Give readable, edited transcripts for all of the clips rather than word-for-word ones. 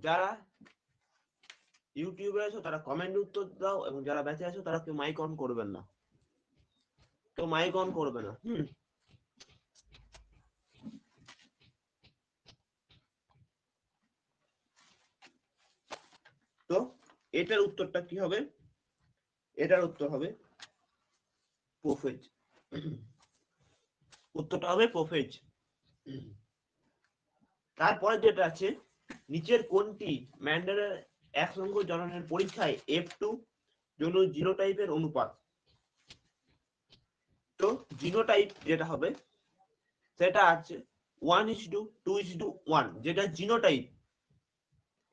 যারা ইউটিউবে আছো তারা কমেন্ট উত্তর দাও, এবং যারা বেঁচে আছো তারা কেউ মাইক অন করবেন না, কেউ মাইক অন করবে না। তো এটার উত্তরটা কি হবে? এটার উত্তর হবে প্রোফেজ। উত্তরটা হবে প্রোফেজ। তারপরে যেটা আছে, নিচের কোনটি ম্যান্ডেলের একসঙ্গ জননের পরীক্ষায় F2 জন্য জিনোটাইপের অনুপাত? তো জিনোটাইপ যেটা হবে সেটা আছে 1:2:1, যেটা জিনোটাইপ,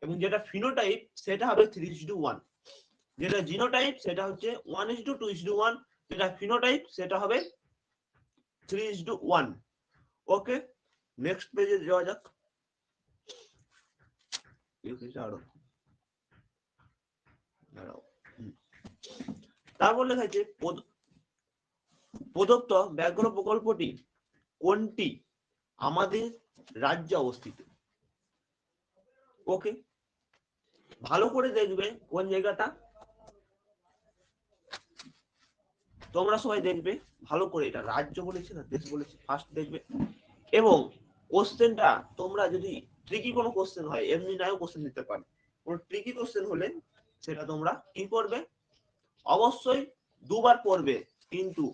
এবং যেটা ফিনোটাইপ সেটা হবে 3:1। যেটা জিনোটাইপ সেটা হচ্ছে 1:2:1, যেটা ফিনোটাইপ সেটা হবে 3:1। ওকে, নেক্সট পেজে যাওয়া যাক। তারপর লেখা আছে প্রদত্ত ব্যাঘ্র প্রকল্পটি কোনটি আমাদের রাজ্যে অবস্থিত? ওকে, ভালো করে দেখবে কোন জায়গাটা, তোমরা সবাই দেখবে ভালো করে, এটা রাজ্য বলেছে না দেশ বলেছে, ফার্স্ট দেখবে। এবং কোশ্চেনটা তোমরা যদি ট্রিকি কোনো কোশ্চেন হয়, এমনি নাও কোশ্চেন দিতে পারে, কোনো ট্রিকি কোশ্চেন হলে সেটা তোমরা কি করবে, অবশ্যই দুবার পড়বে, কিন্তু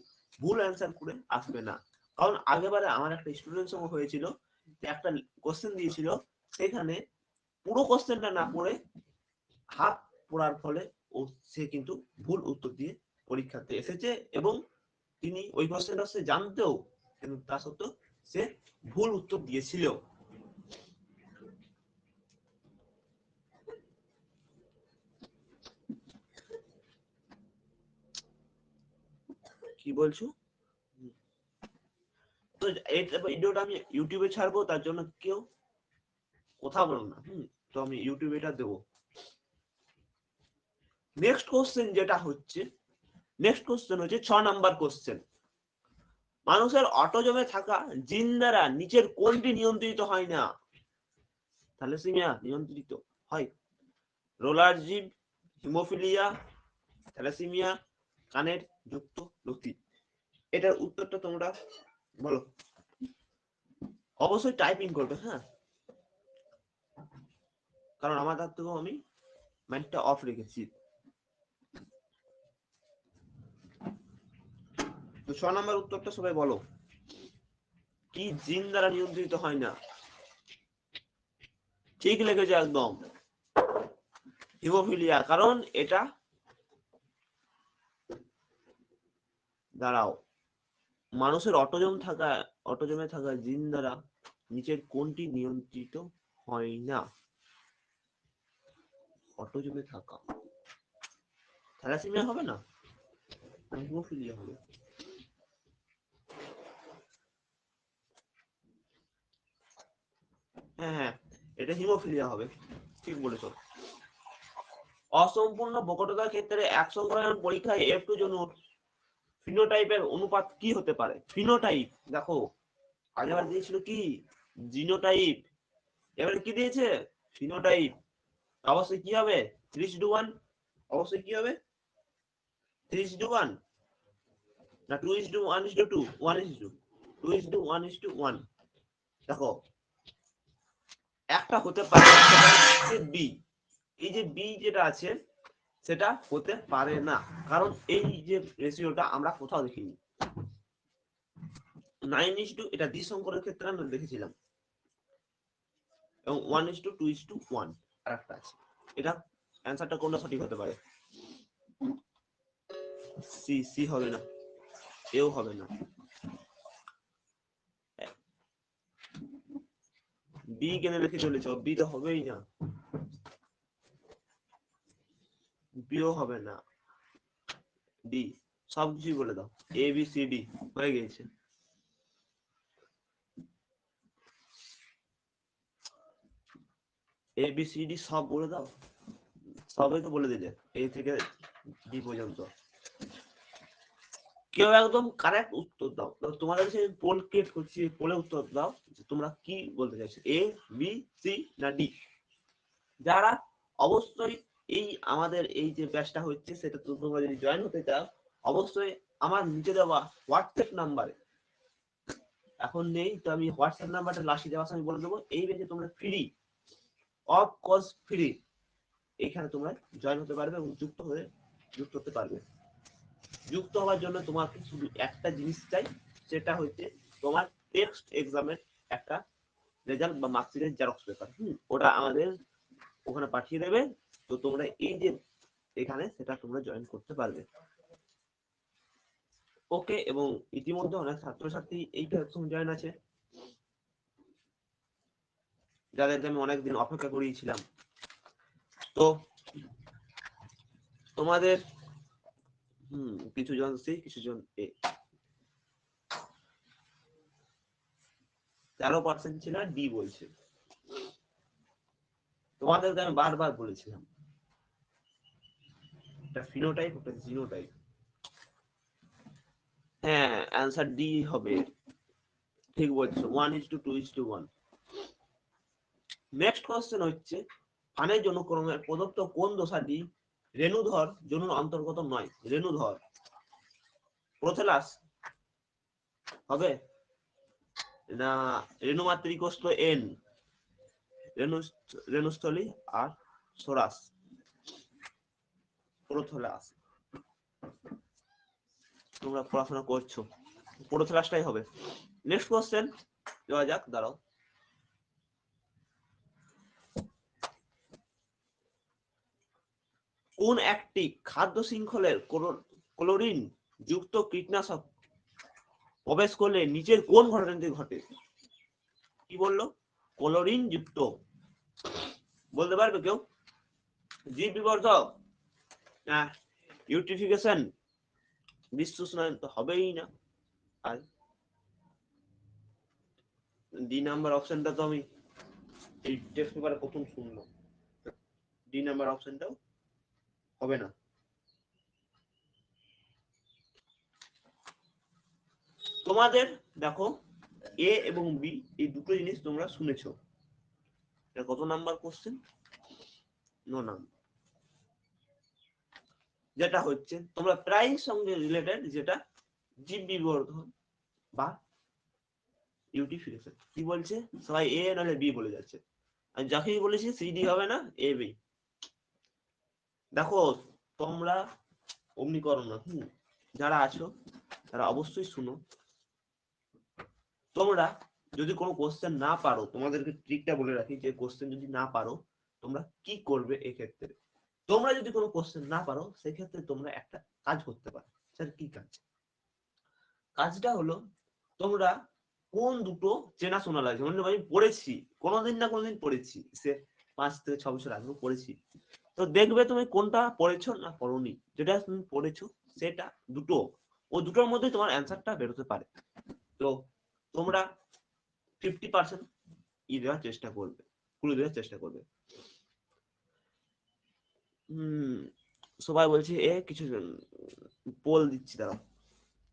ভুল অ্যান্সার করে আসবে না। কারণ আগেবারে আমার একটা স্টুডেন্ট সঙ্গে হয়েছিল, একটা কোশ্চেন দিয়েছিল, সেখানে পুরো কোশ্চেনটা না পড়ে হাফ পড়ার ফলে সে কিন্তু ভুল উত্তর দিয়ে পরীক্ষাতে এসেছে, এবং তিনি ওই কোশ্চেনটা সে জানতেও, কিন্তু তা সত্ত্বেও সে ভুল উত্তর দিয়েছিল। কি বলছো? তো এই ভিডিওটা আমি ইউটিউবে ছাড়বো, তার জন্য কেউ কথা বলো না। তো আমি ইউটিউবে এটা দেবো। নেক্সট কোশ্চেন যেটা হচ্ছে, নেক্সট কোশ্চেন হচ্ছে 6 নাম্বার কোশ্চেন। মানুষের অটোজমে থাকা জিন দ্বারা নিচের কোনটি নিয়ন্ত্রিত হয় না? থ্যালাসেমিয়া নিয়ন্ত্রিত হয় রোলার জীব, হিমোফিলিয়া, থ্যালাসেমিয়া, কানের যুক্ত লতি। এটার উত্তরটা তোমরা বলো, অবশ্যই টাইপিং করবে, হ্যাঁ, কারণ আমার তার থেকেও আমি মাইন্ডটা অফ রেখেছি। তো 6 নাম্বার উত্তরটা সবাই বলো, কি জিন দ্বারা নিয়ন্ত্রিত হয় না? ঠিক লেগেছে একদম, হিমোফিলিয়া, কারণ এটা, দাঁড়াও, মানুষের অটোজমে থাকা জিন দ্বারা নিচের কোনটি নিয়ন্ত্রিত হয় না? অটোজমে থাকা থ্যালাসেমিয়া হবে না, হিমোফিলিয়া হবে। হ্যাঁ হ্যাঁ, এটা হিমোফিলিয়া হবে, ঠিক বলেছো। অসম্পূর্ণ বকটতার ক্ষেত্রে একসংক্রায়ণ পরীক্ষায় F2 জন্য ফিনোটাইপের অনুপাত কি হতে পারে? ফিনোটাইপ দেখো, আগেবার দিয়েছিল কি জিনোটাইপ, এবারে কি দিয়েছে ফিনোটাইপ। অবশ্যই কি হবে 3:1, অবশ্যই কি হবে 3:1 না 2:1:2, 1:2, দেখো একটা হতে পারে, বি, এই যে বি যেটা আছে সেটা হতে পারে না, কারণ এই যে রেশিওটা আমরা কোথাও দেখিনি। 9:2 এটা দ্বিসংকরের ক্ষেত্রে আমরা দেখেছিলাম, এবং 1:2:1 আর একটা আছে। এটা অ্যান্সারটা কোনটা সঠিক হতে পারে? সি, সি হবে না, এও হবে না, বি কেন লিখে চলেছ? বি তো হবেই না, বিও হবে না, ডি, সব কিছুই বলে দাও, এ বি সি ডি হয়ে গেছে। এ বি সি ডি সব বলে দাও, সবই তো বলে দিলে, এ থেকে ডি পর্যন্ত। কেউ একদম কারেক্ট উত্তর দাও, তোমাদের কাছে পোল ক্রিয়েট করছি, পোলে উত্তর দাও, তোমরা কি বলতে চাইছো, এ বি সি না ডি? যারা অবশ্যই এই আমাদের এই যে ব্যাচটা হচ্ছে সেটা তোমরা যদি জয়েন হতে চাও অবশ্যই আমার নিচে দেওয়া হোয়াটসঅ্যাপ নাম্বারে, এখন নেই তো আমি হোয়াটসঅ্যাপ নাম্বারটা লাস্টে দেওয়ার সময় বলে দেবো, এই ব্যাচে তোমরা ফ্রি, অফ কস্ট ফ্রি এখানে তোমরা জয়েন হতে পারবে এবং যুক্ত হতে পারবে। যুক্ত হওয়ার জন্য তোমাকে শুধু একটা জিনিস চাই, সেটা হচ্ছে তোমার টেক্সট এক্সামের একটা রেজাল্ট বা মার্কশিটের জেরক্স পেপার, ওটা আমাদের ওখানে পাঠিয়ে দেবে। তো তোমরা এই যে এখানে সেটা তোমরা জয়েন করতে পারবে। ওকে, এবং ইতিমধ্যে অনেক ছাত্রছাত্রী এই প্ল্যাটফর্ম জয়েন আছে, যাদেরকে আমি অনেকদিন অপেক্ষা করিয়েছিলাম। তো তোমাদের কিছু জন সি, কিছু জন এ, 13% ছিল ডি বলছে। তোমাদেরকে আমি বারবার বলেছিলাম এটা ফিনোটাইপ, ওটা জিনোটাইপ। হ্যাঁ, অ্যান্সার ডি হবে, ঠিক বলছো, 1:2:1। নেক্সট কোশ্চেন হচ্ছে ফানের জনুক্রমের প্রদত্ত কোন দশাটি রেণুধর জনুর অন্তর্গত নয়? রেণুধর, প্রোথেলাস হবে না, রেণুমাতৃকোষ্ঠ এন, রেণুস্থলী আর সোরাস, প্রোথেলাস। তোমরা পড়াশোনা করছো, প্রোথেলাসটাই হবে। নেক্সট কোশ্চেন দেওয়া যাক, দাঁড়াও। কোন একটি খাদ্য শৃঙ্খলের ক্লোরিন যুক্ত কীটনাশক প্রবেশ করলে নিচের কোন ঘটনাটি ঘটে? কি বললো? ক্লোরিন যুক্ত, বলতে পারবে কেউ? জীব বিবর্ধক, ইউট্রিফিকেশন, বিশ্বস্নায়ন তো হবেই না। আর ডি নাম্বার অপশনটা তো আমি এই টেস্ট পেপারে প্রথম শুনলাম, ডি নাম্বার অপশনটাও হবে না। তোমাদের দেখো এ এবং বি এই দুটো জিনিস তোমরা শুনেছো, এটা কত নাম্বার কোশ্চেন? 9 নাম্বার। যেটা হচ্ছে তোমরা প্রায় সঙ্গে রিলেটেড, যেটা জীব বিবর্ধন বা ইউটিফিকেশন। কি বলছে সবাই এ নাহলে বি বলে যাচ্ছে, আমি যাকেই বলেছি সিডি হবে না, এ বি। দেখো তোমরা অমনি করো না, যারা আছো তারা অবশ্যই শুনো। তোমরা যদি কোনো কোশ্চেন না পারো, তোমাদেরকে ট্রিকটা বলে রাখি, যে কোশ্চেন যদি না পারো তোমরা কি করবে। এক্ষেত্রে তোমরা যদি কোনো কোশ্চেন না পারো সেক্ষেত্রে তোমরা একটা কাজ করতে পারো। স্যার কি কাজ? কাজটা হলো তোমরা কোন দুটো চেনাশোনা লাগছে, মানে আমি পড়েছি কোনোদিন না কোনোদিন পড়েছি, সে 5 থেকে 6 বছর আগেও পড়েছি, তো দেখবে তুমি কোনটা পড়েছো না পড়োনি, যেটা তুমি পড়েছো সেটা দুটো, ও দুটোর মধ্যে তোমার অ্যান্সারটা বেরোতে পারে। তো তোমরা 50% দেওয়ার চেষ্টা করবে, ক্লু দেওয়ার চেষ্টা করবে। সবাই বলছে এ কিছু পোল দিচ্ছি, দাঁড়াও,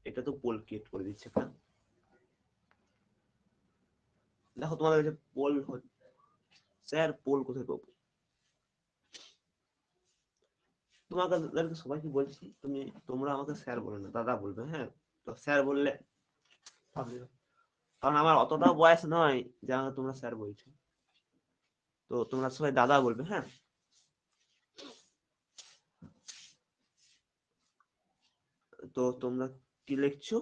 এটা তো পোল ক্রিয়েট করে দিচ্ছে একটা। দেখো তোমাদের কাছে পোল, স্যার পোল কোথায় পাবো? তোমাকে সবাইকে বলছি, তোমরা আমাকে স্যার বলে না, দাদা বলবে, হ্যাঁ? তো স্যার বললে, কারণ আমার অতটা বয়স নয় যে আমাকে তোমরা স্যার বলছো, তো তোমরা সবাই দাদা বলবে, হ্যাঁ? তো তোমরা কি লিখছো?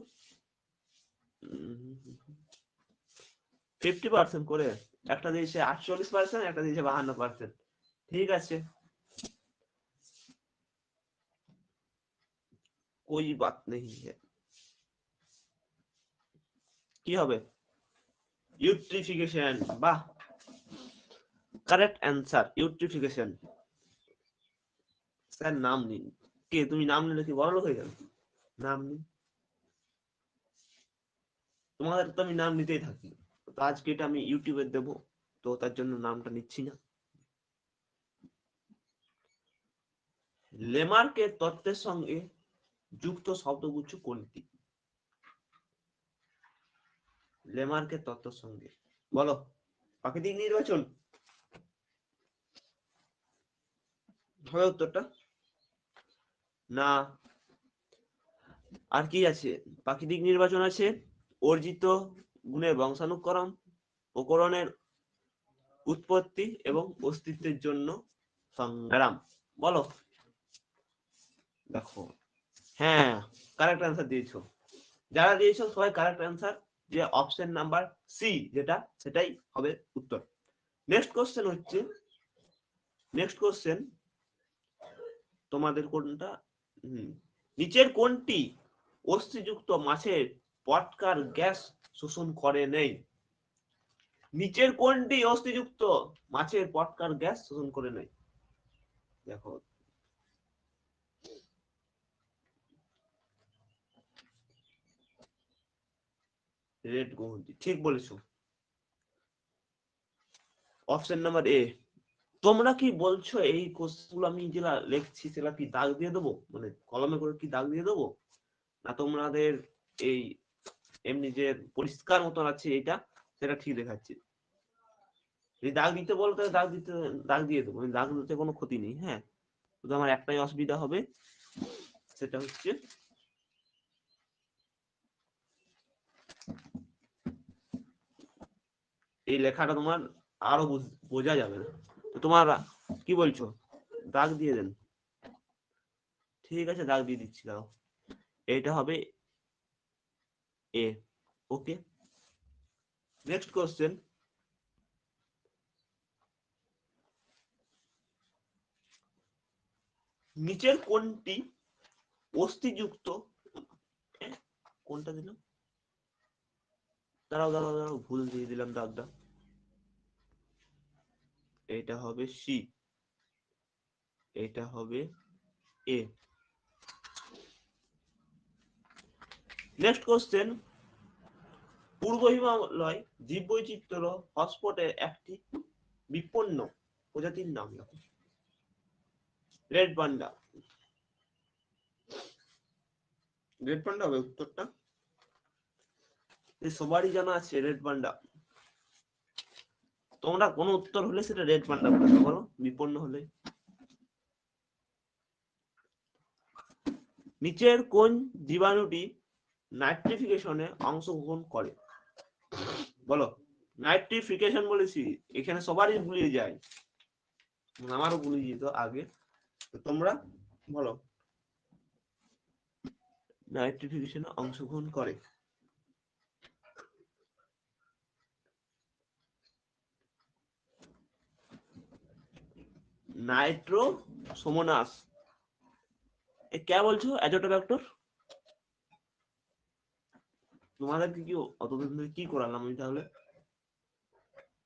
50% করে, একটা দিয়েছে 48%, একটা দিয়েছে 52%। ঠিক আছে, कोई बात नहीं है। কি হবে? ইউট্রিফিকেশন, বাহ, কারেক্ট অ্যান্সার ইউট্রিফিকেশন। স্যার নাম নিন। কে তুমি নাম নিলে কি বড় লোক হয়ে যাবে? নাম নিন, তোমাদের তো আমি নাম নিতেই থাকি, তো আজকে এটা আমি ইউটিউবে দেবো, তো তার জন্য নামটা নিচ্ছি না। লেমার্কের তত্ত্বের সঙ্গে যুক্ত শব্দগুচ্ছ কোনটি? লেমার্কের তত্ত্বের সঙ্গে বলো। প্রাকৃতিক নির্বাচন, হবে উত্তরটা? না। আর কি আছে? প্রাকৃতিক নির্বাচন আছে, অর্জিত গুণের বংশানুক্রম, প্রকরণের উৎপত্তি এবং অস্তিত্বের জন্য সংগ্রাম। বলো। দেখো, হ্যাঁ, কারেক্ট অ্যান্সার দিয়েছো। যারা দিয়েছো সবাই কারেক্ট অ্যান্সার, যে অপশন নাম্বার সি যেটা, সেটাই হবে উত্তর। নেক্সট কোশ্চেন হচ্ছে, নেক্সট কোশ্চেন তোমাদের কোনটা, নিচের কোনটি অস্থিযুক্ত মাছের পটকার গ্যাস শোষণ করে নেই? নিচের কোনটি অস্থিযুক্ত মাছের পটকার গ্যাস শোষণ করে নেই? দেখো, রেড গোহন্তি, ঠিক বলেছো। Option number A. তোমরা কি বলছো এই কোশ্চেনগুলো আমি যেটা লিখছি সেটা কি দাগ দিয়ে দেবো, মানে কলমে করে কি দাগ দিয়ে দেবো, না তোমাদের এই এমনি যে পরিষ্কার মতন আছে এটা, সেটা ঠিক দেখাচ্ছি? যদি দাগ দিতে বলো তাহলে দাগ দিয়ে দেবো, দাগ দিতে কোনো ক্ষতি নেই। হ্যাঁ, শুধু আমার একটাই অসুবিধা হবে, সেটা হচ্ছে এই লেখাটা তোমার আরো বোঝা যাবে না। তো তোমার কি বলছো, দাগ দিয়ে দেন? ঠিক আছে, দাগ দিয়ে দিচ্ছি, দাও। এইটা হবে এ। ওকে, নেক্সট কোশ্চেন। নিচের কোনটি অস্থিযুক্ত, কোনটা দিল, দাঁড়াও দাঁড়াও দাঁড়াও, ভুল দিয়ে দিলাম দাগটা। এটা হবে সি, এটা হবে এ। Next question. পূর্ব হিমালয় জীববৈচিত্র্য হটস্পটের একটি বিপন্ন প্রজাতির নাম লেখো। Red panda. রেড পান্ডা হবে উত্তরটা? সবারই জানা আছে রেড পান্ডা। তোমরা কোনো উত্তর হলে সেটা রেড পান্ডা বলে বলো, বিপন্ন হলে। নিচের কোন জীবাণুটি নাইট্রিফিকেশনে অংশগ্রহণ করে? বলো। নাইট্রিফিকেশন বলেছি, এখানে সবারই ভুলিয়ে যায়, আমারও ভুলিয়ে যেত আগে। তো তোমরা বলো, নাইট্রিফিকেশনে অংশগ্রহণ করে। নাইট্রোসোমোনাস। এ কে বলছো অ্যাজোটোব্যাক্টর? তোমাদেরকে কি অতদিন ধরে কি করালাম আমি তাহলে,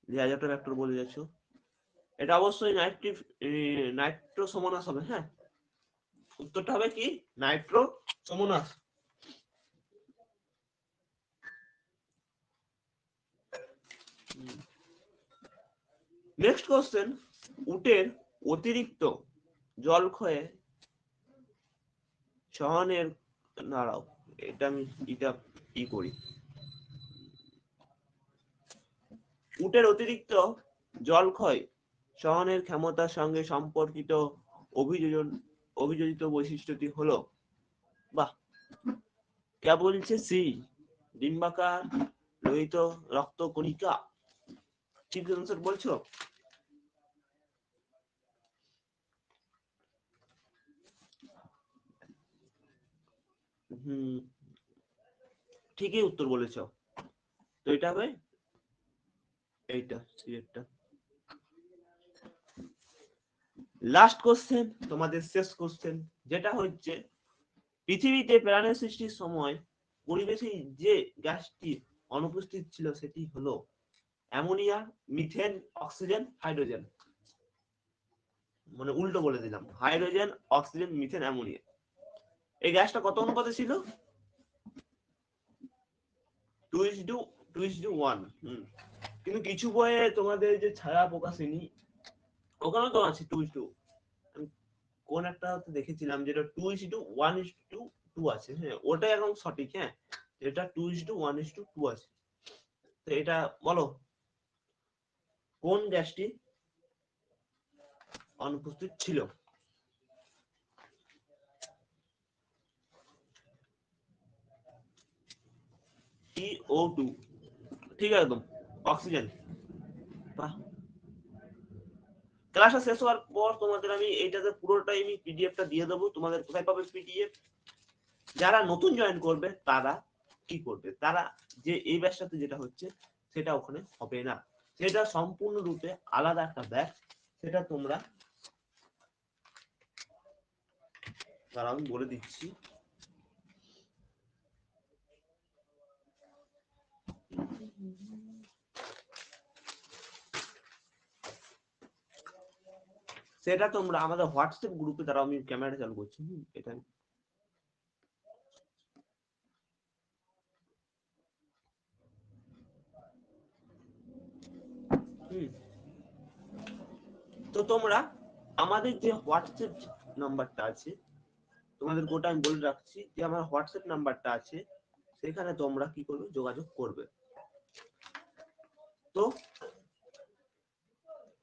যে অ্যাজোটোব্যাক্টর বলে যাচ্ছ? এটা অবশ্যই নাইট্রোসোমোনাস হবে। হ্যাঁ, উত্তরটা হবে কি নাইট্রোসোমোনাস। Next question. উটের অতিরিক্ত জল ক্ষয়ে সহনের, দাঁড়াও, এটা আমি কি করি, উটের অতিরিক্ত জল ক্ষয় সহনের ক্ষমতার সঙ্গে সম্পর্কিত অভিযোজিত বৈশিষ্ট্যটি হলো, বাহ, কে বলছে সি, ডিম্বাকার লোহিত রক্ত কণিকা। ঠিক আনসার বলছো? হুম, ঠিকই উত্তর বলেছ। তো এটা হবে এইটা, সিলেক্টটা। লাস্ট কোশ্চেন, তোমাদের শেষ কোশ্চেন, যেটা হচ্ছে পৃথিবীতে প্রাণের সৃষ্টির সময় পরিবেশে যে গ্যাসটি অনুপস্থিত ছিল সেটি হলো অ্যামোনিয়া, মিথেন, অক্সিজেন, হাইড্রোজেন। মানে উল্টো বলে দিলাম, হাইড্রোজেন, অক্সিজেন, মিথেন, অ্যামোনিয়া। এই গ্যাসটা কত অনুপাতে ছিল? 2:1। কিন্তু কিছু বইয়ে তোমাদের যে ছায়া প্রকাশনী, ওখানে তো আছে 2:2। কোন একটা দেখেছিলাম যেটা 2:1:2 আছে। হ্যাঁ, ওটাই এখন সঠিক। হ্যাঁ, এটা 2:1:2 আছে। তো এটা বলো, কোন গ্যাসটি অনুপস্থিত ছিল? CO2 ঠিক একদম অক্সিজেন। বাহ। ক্লাসটা শেষ হওয়ার পর তোমাদের আমি এইটাতে পুরোটাই আমি পিডিএফটা দিয়ে দেবো। তোমাদের কোথায় পাবে পিডিএফ? যারা নতুন জয়েন করবে তারা কি করবে, তারা যে এই ব্যাচটাতে যেটা হচ্ছে সেটা ওখানে হবে না, সেটা সম্পূর্ণরূপে আলাদা একটা ব্যাচ। সেটা তোমরা, দাঁড়াও আমি বলে দিচ্ছি। সেটা তোমরা আমাদের হোয়াটসঅ্যাপ গ্রুপে, দ্বারা আমি ক্যামেরা চালু করছি, এটা তো তোমরা আমাদের যে হোয়াটসঅ্যাপ নাম্বারটা আছে, তোমাদের গোটা আমি বলে রাখছি যে আমার হোয়াটসঅ্যাপ নাম্বারটা আছে, সেখানে তোমরা কি করবে, যোগাযোগ করবে। তো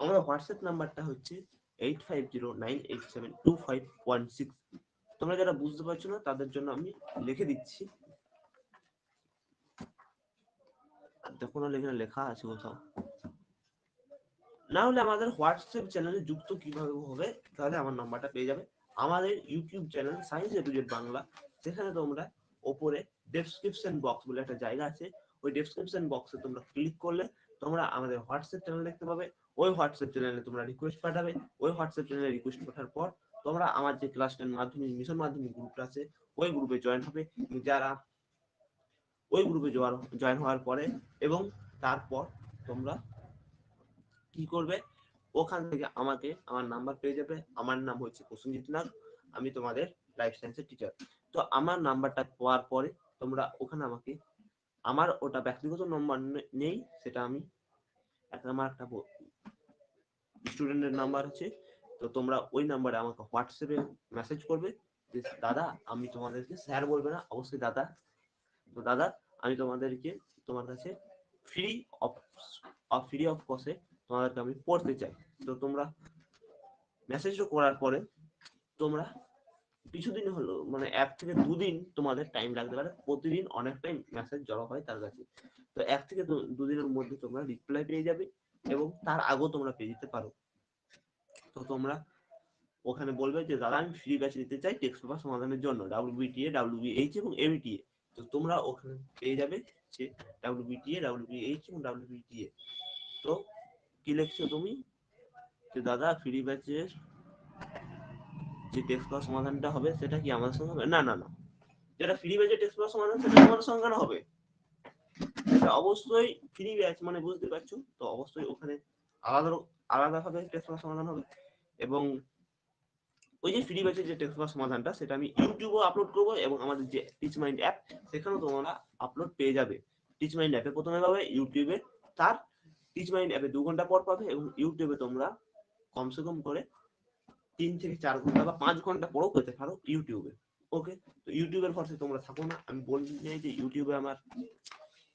আমার হোয়াটসঅ্যাপ নাম্বারটা হচ্ছে 8509872516। তোমরা যারা বুঝতে পারছো না তাদের জন্য আমি লিখে দিচ্ছি, দেখো না এখানে লেখা আছে কোথাও। না হলে আমাদের হোয়াটসঅ্যাপ চ্যানেলে যুক্ত কিভাবে হবে, তাহলে আমার নাম্বারটা পেয়ে যাবে। আমাদের YouTube channel science A to Z Bangla, সেখানে তোমরা ওপরে ডেসক্রিপশন বক্স বলে একটা জায়গা আছে, ওই ডেসক্রিপশন বক্সে তোমরা ক্লিক করলে তোমরা আমাদের হোয়াটসঅ্যাপ চ্যানেল দেখতে পাবে। ওই হোয়াটসঅ্যাপ চ্যানেলে তোমরা রিকোয়েস্ট পাঠাবে, ওই হোয়াটসঅ্যাপ চ্যানেলে রিকোয়েস্ট পাঠার পর তোমরা আমার যে ক্লাস 10 মাধ্যমিক মিশন মাধ্যমিক গ্রুপটা আছে ওই গ্রুপে জয়েন হবে। যারা ওই গ্রুপে জয়েন হওয়ার পরে এবং তারপর তোমরা কি করবে, ওখান থেকে আমাকে আমার নাম্বার পেয়ে যাবে। আমার নাম হচ্ছে প্রসেনজিৎ নাগ, আমি তোমাদের লাইফ সায়েন্সের টিচার। তো আমার নাম্বারটা পাওয়ার পরে তোমরা ওখানে আমাকে, আমার ওটা ব্যক্তিগত নম্বর নেই, সেটা আমি আমার একটা স্টুডেন্টের নাম্বার আছে। তো তোমরা ওই নাম্বারে আমাকে হোয়াটসঅ্যাপে মেসেজ করবে যে দাদা, আমি তোমাদেরকে স্যার বলবে না, অবশ্যই দাদা, তো দাদা আমি তোমাদেরকে, তোমার কাছে ফ্রি অফ কস্টে তোমাদেরকে আমি পড়তে চাই। তো তোমরা মেসেজটা করার পরে তোমরা কিছুদিন হলো, মানে 1 থেকে 2 দিন তোমাদের টাইম লাগতে পারে, প্রতিদিন অনেকটাই মেসেজ জমা হয় তার কাছে। তো 1 থেকে 2 দিনের মধ্যে তোমরা রিপ্লাই পেয়ে যাবে, এবং তার আগেও তোমরা পেয়ে যেতে পারো। তো তোমরা ওখানে বলবে যে দাদা আমি ফ্রি ব্যাচ নিতে চাই টেক্সট পেপার সমাধানের জন্য, WBTA WBH এবং ABTA। তো তোমরা ওখানে পেয়ে যাবে যে WBTA WBH এবং WBTA। তো কি লিখছো তুমি, যে দাদা ফ্রি ব্যাচের যে টেক্সট পেপার সমাধানটা হবে সেটা কি আমাদের সঙ্গে হবে? না না না, যেটা ফ্রি ব্যাচের টেক্সট পেপার সমাধান সেটা তোমাদের সঙ্গে কেন হবে? এটা অবশ্যই ফ্রি ব্যাচ মানে বুঝতে পারছো তো, অবশ্যই ওখানে আলাদা আলাদাভাবে টেক্সট পেপার সমাধান হবে। এবং ওই যে ফ্রি ব্যাচের যে টেক্সট পেপার সমাধানটা সেটা আমি ইউটিউবে আপলোড করবো, এবং আমাদের যে টিচ মাইন্ড অ্যাপ সেখানেও তোমরা আপলোড পেয়ে যাবে। টিচ মাইন্ড অ্যাপে প্রথমে পাবে, ইউটিউবে তার টিচ মাইন্ড অ্যাপে 2 ঘন্টা পর পাবে, এবং ইউটিউবে তোমরা কমসে কম করে 3 থেকে 4 ঘন্টা বা 5 ঘন্টা পরেও পেতে পারো ইউটিউবে। ওকে, তো ইউটিউবের ভরসে তোমরা থাকো না, আমি বলছি যে ইউটিউবে আমার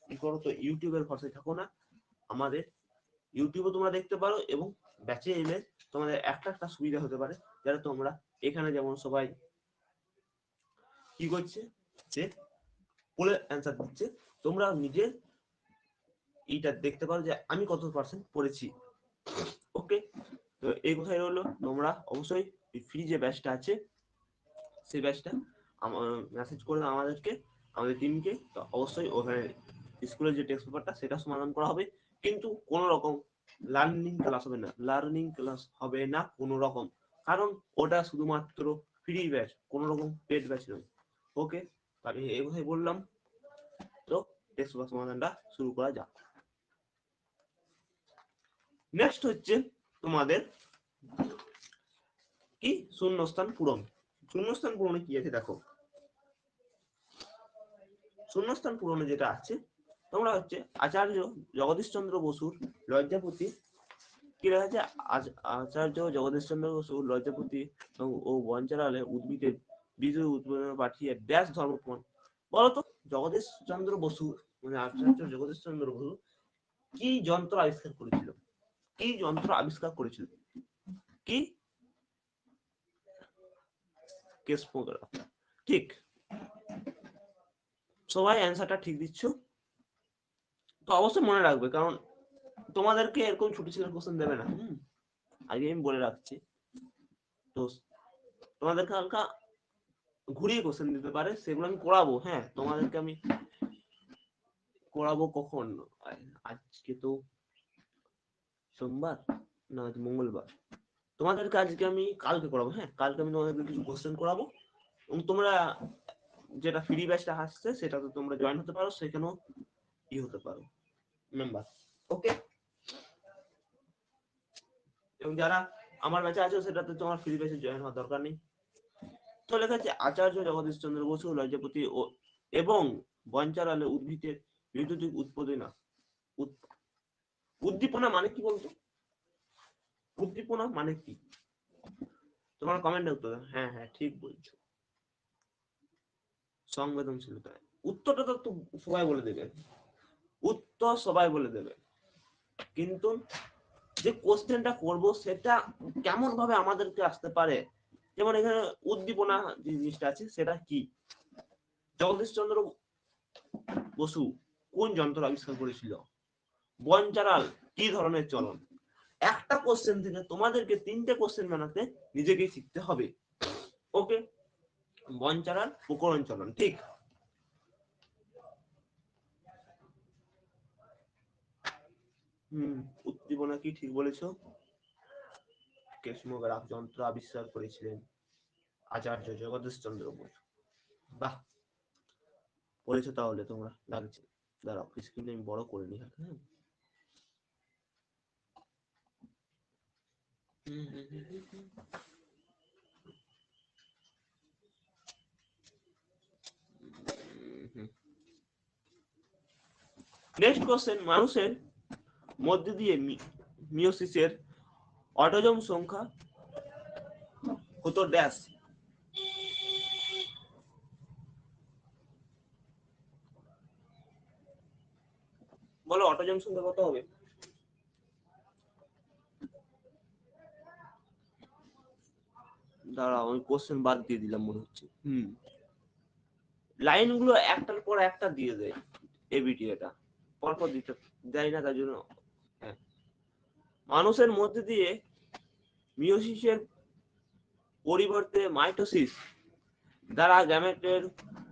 কি করো, তো ইউটিউবের ভরসে থাকো না, আমাদের ইউটিউবে তোমরা দেখতে পারো। এবং ব্যাচে এলে তোমাদের একটা একটা সুবিধা হতে পারে, যারা তোমরা এখানে যেমন সবাই কি করছে, যে বলে অ্যান্সার দিচ্ছে, তোমরা নিজে এইটা দেখতে পারো যে আমি কত পার্সেন্ট পড়েছি। ওকে, তো এই কথাই রইলো, তোমরা অবশ্যই ফ্রি যে ব্যাচটা আছে সেই ব্যাচটা মেসেজ করবে আমাদেরকে, আমাদের টিমকে। তো অবশ্যই ওখানে স্কুলের যে টেক্সট পেপারটা সেটা সমাধান করা হবে, কিন্তু কোনো রকম লার্নিং ক্লাস হবে না, লার্নিং ক্লাস হবে না কোনো রকম, কারণ ওটা শুধুমাত্র ফ্রি ব্যাচ, কোনো রকম পেড ব্যাচ নয়। ওকে, আমি এই কথাই বললাম। তো টেক্সট পেপার সমাধানটা শুরু করা যাক। নেক্সট হচ্ছে তোমাদের কি শূন্যস্থান পূরণ। শূন্যস্থান পূরণে কি আছে দেখো, শূন্যস্থান পূরণে যেটা আছে, তোমরা হচ্ছে আচার্য জগদীশ চন্দ্র বসুর লজ্জাপতি, কি লেখা আছে, আচার্য জগদীশ চন্দ্র বসু লজ্জাপতি ও বঞ্চারালে উদ্ভিদের বীজ উৎপাদন পাঠিয়ে ব্যাস ধর্ম প্রমাণ। বলতো জগদীশ চন্দ্র বসু, মানে আচার্য জগদীশ চন্দ্র বসু কি যন্ত্র আবিষ্কার করেছিল, কি যন্ত্র আবিষ্কার করেছিল, কি কেসমোগ্রাফ। ঠিক, সবাই অ্যান্সারটা ঠিক দিচ্ছ। তো অবশ্যই মনে রাখবে, কারণ তোমাদেরকে এরকম ছোট ছেলের কোশ্চেন দেবে না। আগে আমি বলে রাখছি। তো তোমাদেরকে হালকা ঘুরিয়ে কোশ্চেন দিতে পারে, সেগুলো আমি করাবো। হ্যাঁ, তোমাদেরকে আমি করাবো কখন? আজকে তো সোমবার, না আজ মঙ্গলবার। তোমাদেরকে আজকে আমি কালকে করাবো। হ্যাঁ, কালকে আমি তোমাদেরকে কিছু কোশ্চেন করাবো, এবং তোমরা যেটা ফ্রি ব্যাচটা আসছে সেটাতে তোমরা জয়েন হতে পারো, সেখানেও ই হতে পারো মেম্বার। ওকে, এবং যারা আমার ব্যাচে আছে সেটাতে তোমার ফ্রি ব্যাচে জয়েন হওয়ার দরকার নেই। তো লেখা আছে আচার্য জগদীশ চন্দ্র বসু লজ্জাপতি এবং বঞ্চারালে উদ্ভিদের বিদ্যুতিক উৎপাদনা। উদ্দীপনা মানে কি বলতো? উদ্দীপনা মানে কি? তোমার কমেন্টে উত্তর দাও। হ্যাঁ হ্যাঁ, ঠিক বলছো, সংবেদনশীলতা। উত্তরটা তো সবাই বলে দেবে, উত্তর সবাই বলে দেবে, কিন্তু যে কোশ্চেনটা করব সেটা কেমন ভাবে আমাদেরকে আসতে পারে। যেমন এখানে উদ্দীপনা যে জিনিসটা আছে সেটা কি? জগদীশ চন্দ্র বসু কোন যন্ত্র আবিষ্কার করেছিল? বনচারাল কি ধরনের চলন? একটা কোশ্চেন থেকে তোমাদেরকে 3টে কোশ্চেন বানাতে নিজেকেই শিখতে হবে। ওকে, বনচারাল প্রকরণ চলন, ঠিক। উদ্দীপনা কি, ঠিক বলেছো। কেসমোগ্রাফ যন্ত্র আবিষ্কার করেছিলেন আচার্য জগদীশ চন্দ্র বসু। বাহ, বলেছো তাহলে তোমরা, লাগছে। দাঁড়াও, স্ক্রিনে আমি বড় করে নিই। হ্যাঁ, নেক্সট কোশ্চেন, মানুষের মধ্যে দিয়ে মিওসিসের অটোজম সংখ্যা কত ড্যাশ? বলো অটোজম সংখ্যা কত হবে? দাঁড়াও, আমি কোশ্চেন বাদ দিয়ে দিলাম মনে হচ্ছে। লাইনগুলো একটার পর একটা দিয়ে দেয়, এবিটি এটা পরপর দিতে দেয় না, তার জন্য। হ্যাঁ, মানুষের মধ্যে দিয়ে মিওসিসের পরিবর্তে মাইটোসিস দ্বারা গ্যামেটের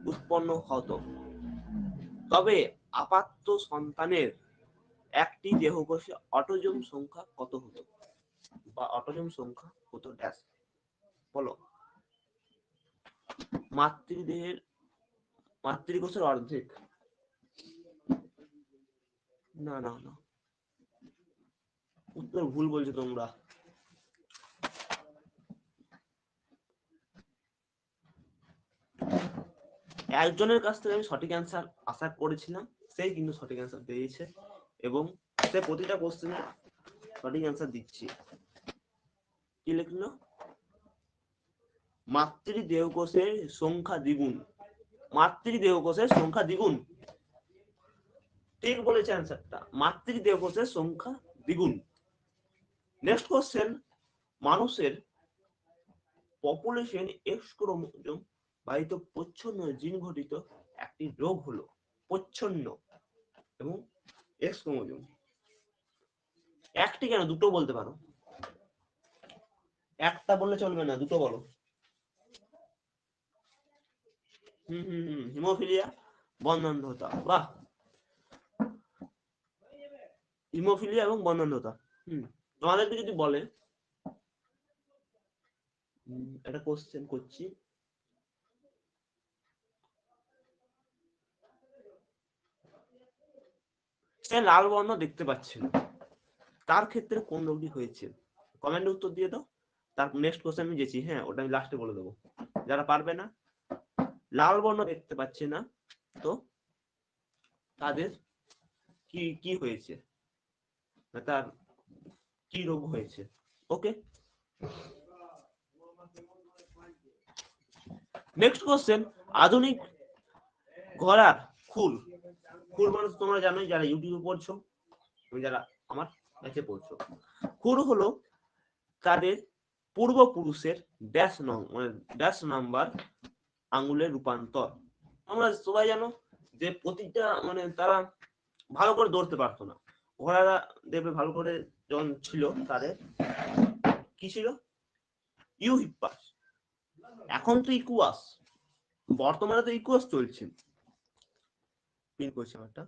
উৎপন্ন হতো, তবে আপাত্ত সন্তানের একটি দেহকোষে অটোজম সংখ্যা কত হতো, বা অটোজম সংখ্যা কত ড্যাশ? বলো। মাতৃদেহের মাতৃকোষের অর্ধেক। না না না, উত্তর ভুল বলছো তোমরা। একজনের কাছ থেকে আমি সঠিক অ্যান্সার আশা করেছিলাম, সেই কিন্তু সঠিক অ্যান্সার দিয়েছে, এবং সে প্রতিটা কোশ্চেনে সঠিক অ্যান্সার দিচ্ছে। কি লিখলো? মাতৃদেহকোষের সংখ্যা দ্বিগুণ। মাতৃদেহকোষের সংখ্যা দ্বিগুণ, ঠিক বলেছে অ্যান্সারটা, মাতৃদেহকোষের সংখ্যা দ্বিগুণ। নেক্সট কোশ্চেন, মানুষের পপুলেশন এক্স ক্রোমোজোম বাহিত প্রচ্ছন্ন জিন ঘটিত একটি রোগ হলো প্রচ্ছন্ন এবং এক্স ক্রোমোজোম। একটি কেন, দুটো বলতে পারো, একটা বললে চলবে না, দুটো বলো। হিমোফিলিয়া বন্ধনধতা। বাহ, হিমোফিলিয়া এবং বন্ধনধতা। তোমাদেরকে যদি বলে, একটা কোশ্চেন করছি, সে লাল বর্ণ দেখতে পাচ্ছে না, তার ক্ষেত্রে কোন রোগটি হয়েছে? কমেন্টে উত্তর দিয়ে দাও। তার নেক্সট কোশ্চেন আমি যেছি, হ্যাঁ ওটা আমি লাস্টে বলে দেবো। যারা পারবে না, লাল বর্ণ দেখতে পাচ্ছে না, তো তাদের কি কি হয়েছে, তার কি রোগ হয়েছে? ওকে, নেক্সট কোশ্চেন, আধুনিক ঘোড়ার খুর। খুর মানুষ তোমরা জানোই, যারা ইউটিউবে পড়ছো, যারা আমার কাছে পড়ছো। খুর হলো তাদের পূর্বপুরুষের ড্যাশ নং, মানে ড্যাশ নাম্বার আঙ্গুলের রূপান্তর। আমরা সবাই জানো যে প্রতিটা, মানে তারা ভালো করে দৌড়তে পারতো না। ঘোড়ারা দেখবে ভালো করে যখন ছিল তাদের কি ছিল, ইউহিপ্পাস। এখন তো ইকুয়াস, বর্তমানে তো ইকুয়াস চলছে। পিন করছি আমারটা,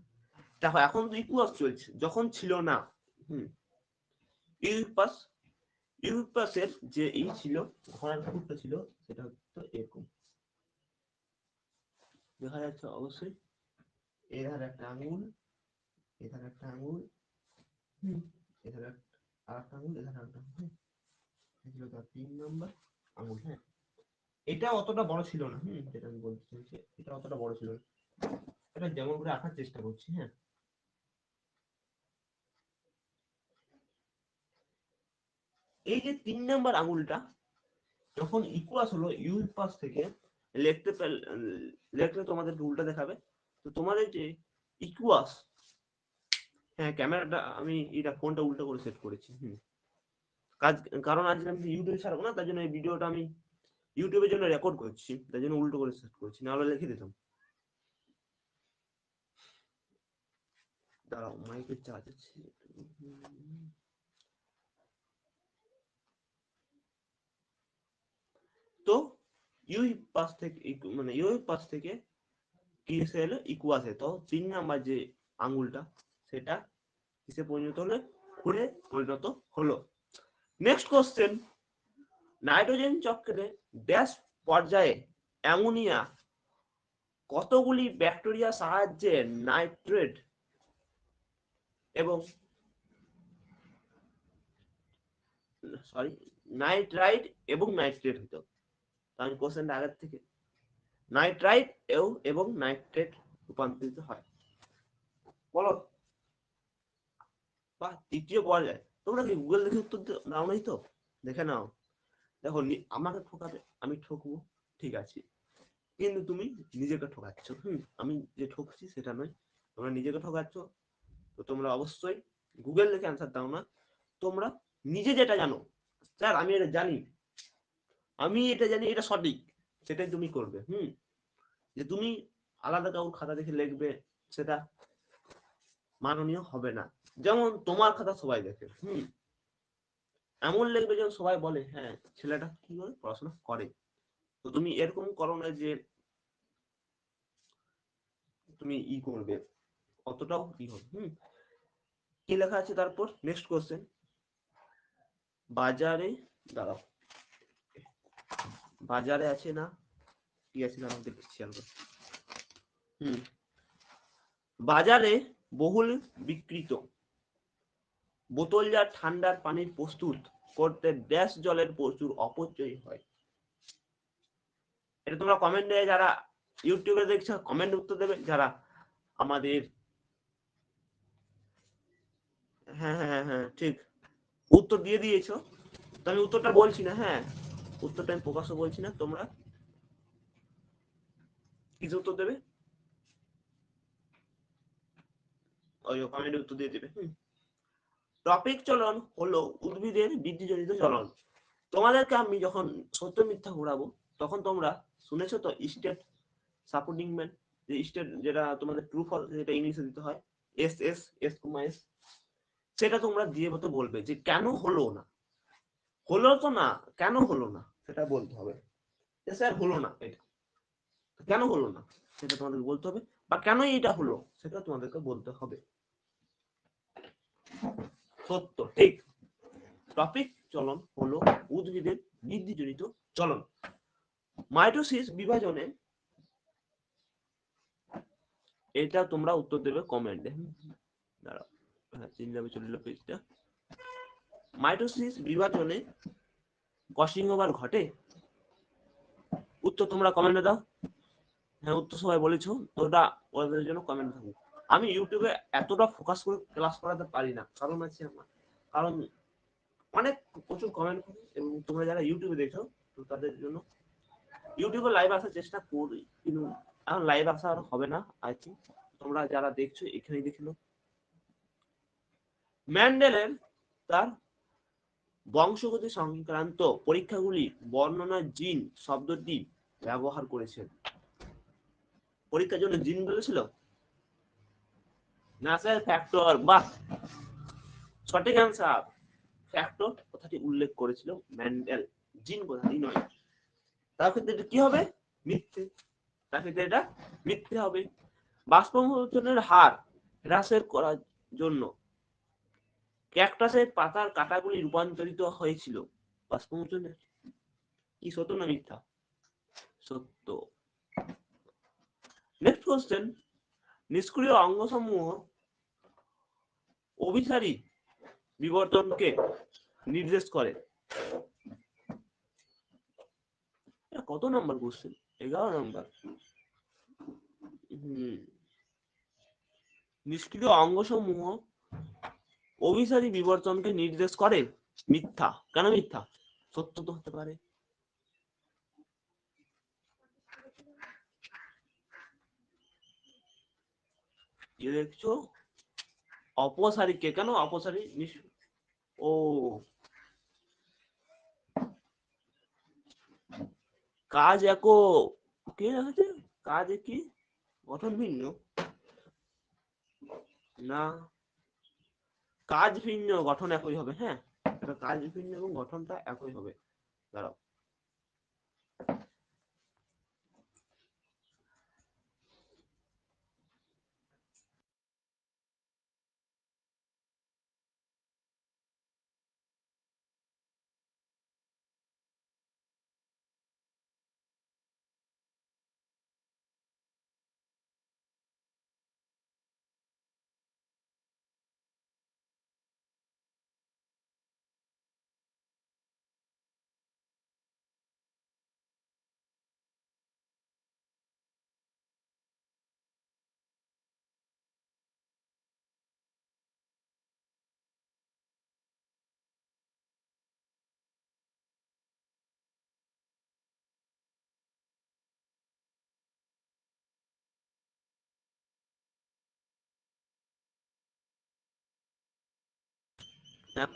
দেখো এখন তো ইকুয়াস চলছে, যখন ছিল না। ইউহিপ্পাস, ইউহিপ্পাসের যে ছিল, ঘোড়ার কুকুরটা ছিল, সেটা হচ্ছে এরকম দেখা যাচ্ছে অবশ্যই। এধার একটা আঙুল, এধার একটা আঙুল, এধার আর একটা আঙুল, এধার একটা আঙুল, ছিল তার 3 নম্বর আঙুল। হ্যাঁ, এটা অতটা বড় ছিল না। যেটা আমি বলতে চাইছি, এটা অতটা বড় ছিল না। এটা যেমন করে আঁকার চেষ্টা করছি। হ্যাঁ, এই যে 3 নম্বর আঙুলটা যখন ইকুয়াস হলো ইউপাস থেকে, লিখতে লিখলে তোমাদেরকে উল্টা দেখাবে। তো তোমাদের যে ইকুয়াস, হ্যাঁ ক্যামেরাটা আমি এটা ফোনটা উল্টো করে সেট করেছি। কাজ, কারণ আজকে আমি ইউটিউবে ছাড়বো না, তার জন্য এই ভিডিওটা আমি ইউটিউবের জন্য রেকর্ড করছি, তাই জন্য উল্টো করে সেট করছি, না হলে লিখে দিতাম। দাঁড়াও, মাইকের চার্জ আছে। তো ইউহিপাস থেকে মানে ইউহিপাস থেকে কি এসে এলো, ইকুয়াসে। তো 3 নাম্বার যে আঙ্গুলটা, সেটা কিসে পরিণত হলো, ঘুরে পরিণত হলো। নেক্সট কোশ্চেন, নাইট্রোজেন চক্রে ড্যাশ পর্যায়ে অ্যামোনিয়া কতগুলি ব্যাকটেরিয়া সাহায্যে নাইট্রেট এবং নাইট্রাইট এবং নাইট্রেট হতো। তাহলে কোশ্চেনটা আগের থেকে, নাইট্রাইট এবং নাইট্রেট রূপান্তরিত হয়। বলো, বা তৃতীয় পর্যায়ে তোমরা কি গুগল দেখে উত্তর দাও নাই তো? দেখে নাও। দেখো, আমাকে ঠকাবে, আমি ঠকবো, ঠিক আছে, কিন্তু তুমি নিজেকে ঠকাচ্ছ। আমি যে ঠকছি সেটা নয়, তোমরা নিজেকে ঠকাচ্ছ। তো তোমরা অবশ্যই গুগল দেখে অ্যান্সার দাও না, তোমরা নিজে যেটা জানো, স্যার আমি এটা জানি, আমি এটা জানি, এটা সঠিক, সেটাই তুমি করবে। যে তুমি আলাদা কাউর খাতা দেখে লিখবে, সেটা মাননীয় হবে না। যেমন তোমার খাতা সবাই দেখে, এমন লিখবে যেন সবাই বলে হ্যাঁ ছেলেটা কি করে পড়াশোনা করে। তো তুমি এরকম করো না যে তুমি করবে, অতটাও কি হবে। কি লেখা আছে তারপর, নেক্সট কোশ্চেন, বাজারে, দাঁড়াও, বাজারে আছে না কি আছে, দাঁড়াও দেখছি আমরা। বাজারে বহুল বিক্রিত বোতলজাত ঠান্ডার পানির প্রস্তুত করতে ড্যাশ জলের প্রচুর অপচয় হয়। এটা তোমরা কমেন্টে, যারা ইউটিউবে দেখছো কমেন্ট উত্তর দেবে, যারা আমাদের, হ্যাঁ হ্যাঁ হ্যাঁ ঠিক, উত্তর দিয়ে দিয়েছো। তো আমি উত্তরটা বলছি না, হ্যাঁ উত্তরটা আমি প্রকাশও বলছি না, তোমরা কিছু উত্তর দেবে, ওই কমেন্টে উত্তর দিয়ে দেবে। টপিক চলন হলো উদ্ভিদের বৃদ্ধিজনিত চলন। তোমাদেরকে আমি যখন সত্য মিথ্যা ঘোরাবো, তখন তোমরা শুনেছো তো স্টেট সাপোর্টিং ম্যান, যে স্টেট যেটা তোমাদের ট্রু ফলস, যেটা ইংলিশে দিতে হয়, এস এস এস কমা এস, সেটা তোমরা দিয়ে মতো বলবে যে কেন হলো না, হলো তো না, কেন হলো না সেটা বলতে হবে। স্যার হলো না, এটা কেন হলো না সেটা তোমাদের বলতে হবে, বা কেন এটা হলো সেটা তোমাদেরকে বলতে হবে। সত্য, ঠিক। টপিক চলন হলো উদ্ভিদের বৃদ্ধিজনিত চলন। মাইটোসিস বিভাজনে, এটা তোমরা উত্তর দেবে কমেন্টে। দাঁড়াও, হ্যাঁ চিনলাম, চলিল পেজটা। মাইটোসিস বিভাজনে ক্রসিং ওভার ঘটে, উত্তর তোমরা কমেন্টে দাও। হ্যাঁ উত্তর সবাই বলেছো, তো ওটা ওদের জন্য কমেন্ট থাকবে। আমি ইউটিউবে এতটা ফোকাস করে ক্লাস করাতে পারি না, কারণ আছে আমার, কারণ অনেক প্রচুর কমেন্ট করে, এবং তোমরা যারা ইউটিউবে দেখো, তো তাদের জন্য ইউটিউবে লাইভ আসার চেষ্টা করি, কিন্তু এখন লাইভ আসা আর হবে না আই থিঙ্ক। তোমরা যারা দেখছো এখানেই দেখে নাও। ম্যান্ডেলের তার বংশগতি সংক্রান্ত পরীক্ষাগুলি বর্ণনা জিন শব্দটি ব্যবহার করেছেন। পরীক্ষার জন্য জিন বলেছিল, নাসের ফ্যাক্টর, বাহ সঠিক অ্যান্সার। ফ্যাক্টর কথাটি উল্লেখ করেছিল ম্যান্ডেল, জিন কথাটি নয়। তার ক্ষেত্রে এটা কি হবে? মিথ্যে। তার ক্ষেত্রে এটা মিথ্যে হবে। বাষ্পমোচনের হার হ্রাসের করার জন্য ক্যাকটাসের পাতার কাঁটাগুলি রূপান্তরিত হয়েছিল বাষ্পমোচনের। কি সত্য না মিথ্যা? সত্য। নেক্সট কোশ্চেন, নিষ্ক্রিয় অঙ্গসমূহ অভিসারী বিবর্তনকে নির্দেশ করে। কত নম্বর কোশ্চেন? 11 নম্বর। নিষ্ক্রিয় অঙ্গসমূহ অভিসারী বিবর্তনকে নির্দেশ করে। মিথ্যা। কেন মিথ্যা? সত্য তো হতে পারে। কি দেখছো? অপসারীকে। কেন অপসারী? ও কাজ একো কে আছে? কাজ কি গঠন ভিন্ন না, কাজ ভিন্ন গঠন একই হবে। হ্যাঁ, এটা কাজ ভিন্ন এবং গঠনটা একই হবে। দাঁড়াও,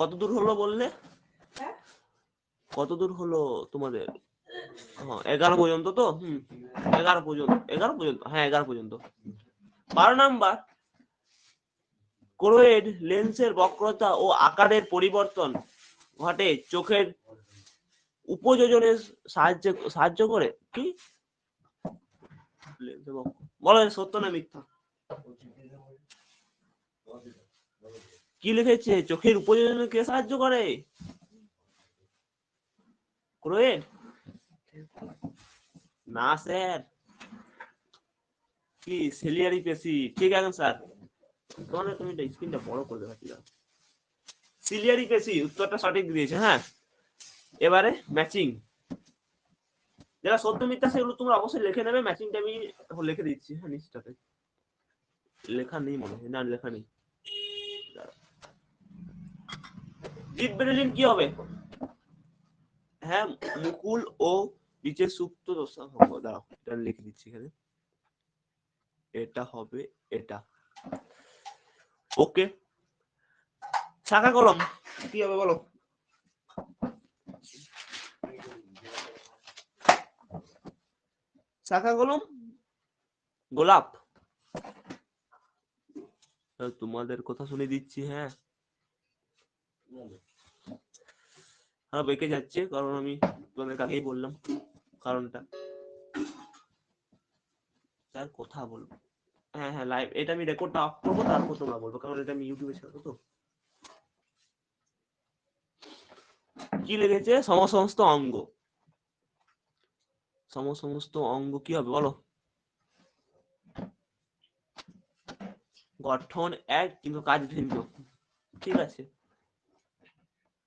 কত দূর হলো বললে? কত দূর হলো তোমাদের? 11 পর্যন্ত তো। 11 পর্যন্ত, 11 পর্যন্ত, হ্যাঁ 11 পর্যন্ত। 12 নাম্বার, ক্রোয়েড লেন্সের বক্রতা ও আকারের পরিবর্তন ঘটে চোখের উপযোজনে সাহায্য করে। কি বলো, সত্য না মিথ্যা? কি লিখেছে? চোখের উপযোজনে কে সাহায্য করে? ক্রোয়েড না স্যার, কি সেলিয়ারি পেশি। ঠিক আছে স্যার, তোমার তুমি স্ক্রিনটা বড় করে দেখাচ্ছি। সিলিয়ারি পেশি উত্তরটা সঠিক দিয়েছে। হ্যাঁ, এবারে ম্যাচিং। যারা সত্য মিথ্যা সেগুলো তোমরা অবশ্যই লিখে নেবে। ম্যাচিংটা আমি লিখে দিচ্ছি। হ্যাঁ, নিচটাতে লেখা নেই মনে হয়। না, লেখা নেই। জিবরেলিন কি হবে? হ্যাঁ, মুকুল ও নিচের সুপ্ত দশা ভঙ্গ। দাঁড়াও, এটা লিখে দিচ্ছি এখানে। এটা হবে এটা। ওকে, শাখা কলম কি হবে বলো? শাখা কলম গোলাপ। তোমাদের কথা শুনে দিচ্ছি। হ্যাঁ, বেঁকে যাচ্ছে কারণ আমি তোমাদের আগেই বললাম কারণটা। তার কথা বলবো। হ্যাঁ হ্যাঁ, লাইভ এটা আমি রেকর্ডটা অফ করবো, তারপর তোমরা বলবো, কারণ এটা আমি ইউটিউবে ছাড়বো। তো কি লিখেছে? সমস্ত অঙ্গ। সমস্ত অঙ্গ কি হবে বলো? গঠন এক কিন্তু কাজ ভিন্ন। ঠিক আছে,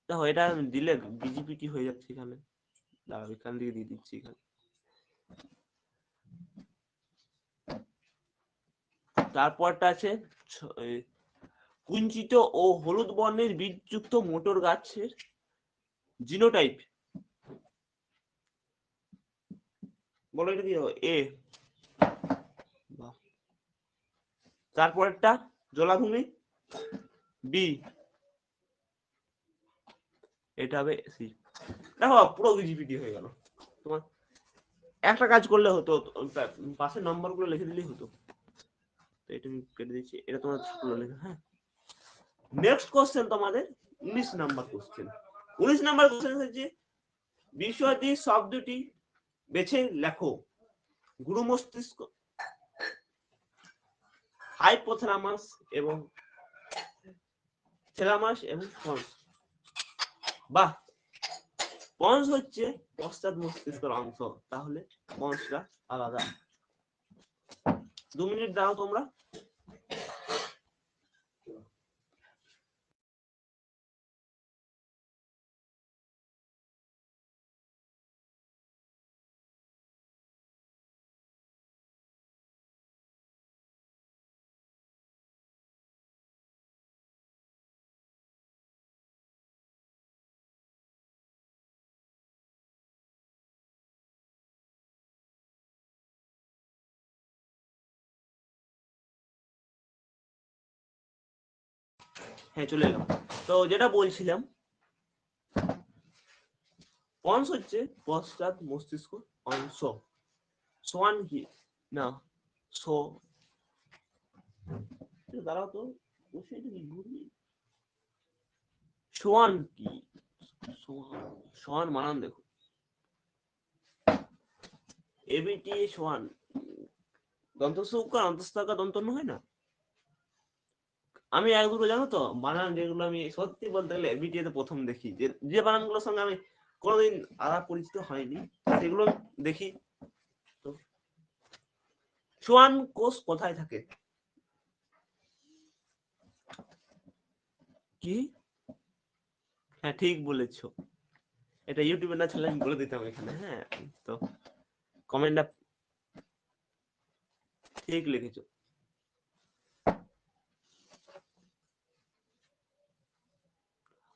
দেখো এটা দিলে বিজিপিটি হয়ে যাচ্ছে এখানে। দাঁড়াও, এখান থেকে দিয়ে দিচ্ছি এখানে। তারপরটা আছে কুঞ্চিত ও হলুদ বর্ণের বীজযুক্ত মোটর গাছের জিনোটাইপ। বলো এটা কি হবে? এ। তারপরেরটা জলাভূমি, বি। এটা হবে সি। দেখো পুরো বিজিপিটি হয়ে গেল। তোমার একটা কাজ করলে হতো, পাশের নম্বর গুলো লিখে দিলেই হতো। তো এটা আমি কেটে দিচ্ছি, এটা তোমরা ছোট লেখা। হ্যাঁ, নেক্সট কোশ্চেন তোমাদের 19 নাম্বার কোশ্চেন। 19 নাম্বার কোশ্চেন হচ্ছে বিষয়টি শব্দটি বেছে লেখো। গুরু মস্তিষ্ক, হাইপোথ্যালামাস এবং থ্যালামাস এবং পন্স। বাহ, পন্স হচ্ছে পশ্চাৎ মস্তিষ্কের অংশ, তাহলে পন্সটা আলাদা। 2 মিনিট দাও তোমরা। হ্যাঁ, চলে এলাম। তো যেটা বলছিলাম, পন্স হচ্ছে পশ্চাৎ মস্তিষ্ক অংশ। সোয়ান কি না, সো দাঁড়াও তো, সোয়ান কি, সোয়ান মানান দেখো, এবিটি সোয়ান, দন্ত সৌকার অন্তস্তকা দন্তন্য হয় না। আমি এক দুটো জানো তো বানান, যেগুলো আমি সত্যি বলতে গেলে এবিটিতে প্রথম দেখি, যে বানানগুলোর সঙ্গে আমি কোনোদিন আলাপ পরিচিত হয়নি, সেগুলো দেখি। তো সোয়ান কোষ কোথায় থাকে? কি? হ্যাঁ, ঠিক বলেছো, এটা ইউটিউবে না ছিল, আমি বলে দিতাম এখানে। হ্যাঁ, তো কমেন্টটা ঠিক লিখেছো।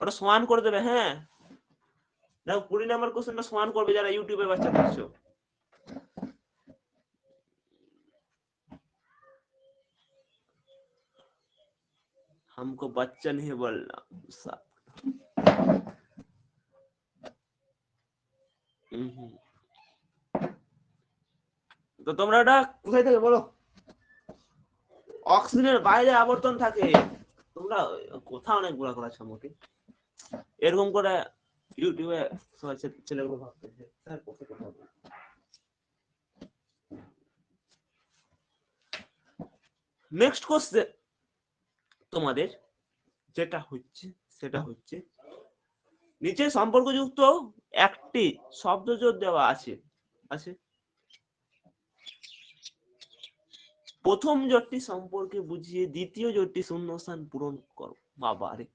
ওটা সমান করে দেবে। হ্যাঁ, দেখো 20 নাম্বার কোশ্চেনটা সমান করবে যারা ইউটিউবে বাচ্চা দেখছো। हमको बच्चा नहीं बोलना। তো তোমরা এটা কোথায় থেকে বলো? অক্সিজেনের বাইরে আবর্তন থাকে। তোমরা কোথাও অনেক ঘোরা করাচ্ছ আমাকে, এরকম করে ইউটিউবে সবাই ছেলেগুলো ভাবতেছে স্যার কোথায় কোথাও। নেক্সট কোশ্চেন তোমাদের যেটা হচ্ছে সেটা হচ্ছে নিচে সম্পর্কযুক্ত একটি শব্দজোড় দেওয়া আছে আছে প্রথম জোটটি সম্পর্কে বুঝিয়ে দ্বিতীয় জোটটি শূন্যস্থান পূরণ করো। বাবা রে,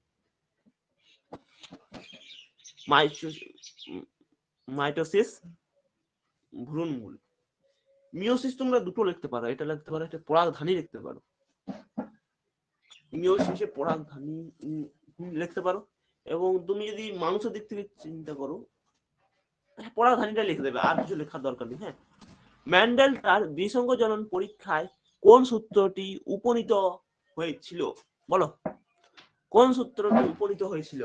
মাইটোসিস, ভ্রূণমূল। মিওসিস তোমরা দুটো লিখতে পারো, এটা লিখতে পারো, এটা পরাগধানী লিখতে পারো। মিওসিসে পরাগধানী লিখতে পারো, এবং তুমি যদি মানুষের দিক থেকে চিন্তা করো, পরাগধানীটা লিখে দেবে, আর কিছু লেখার দরকার নেই। হ্যাঁ, ম্যান্ডেল তার বিসংজ্ঞান পরীক্ষায় কোন সূত্রটি উপনীত হয়েছিল? বলো, কোন সূত্রটি উপনীত হয়েছিল?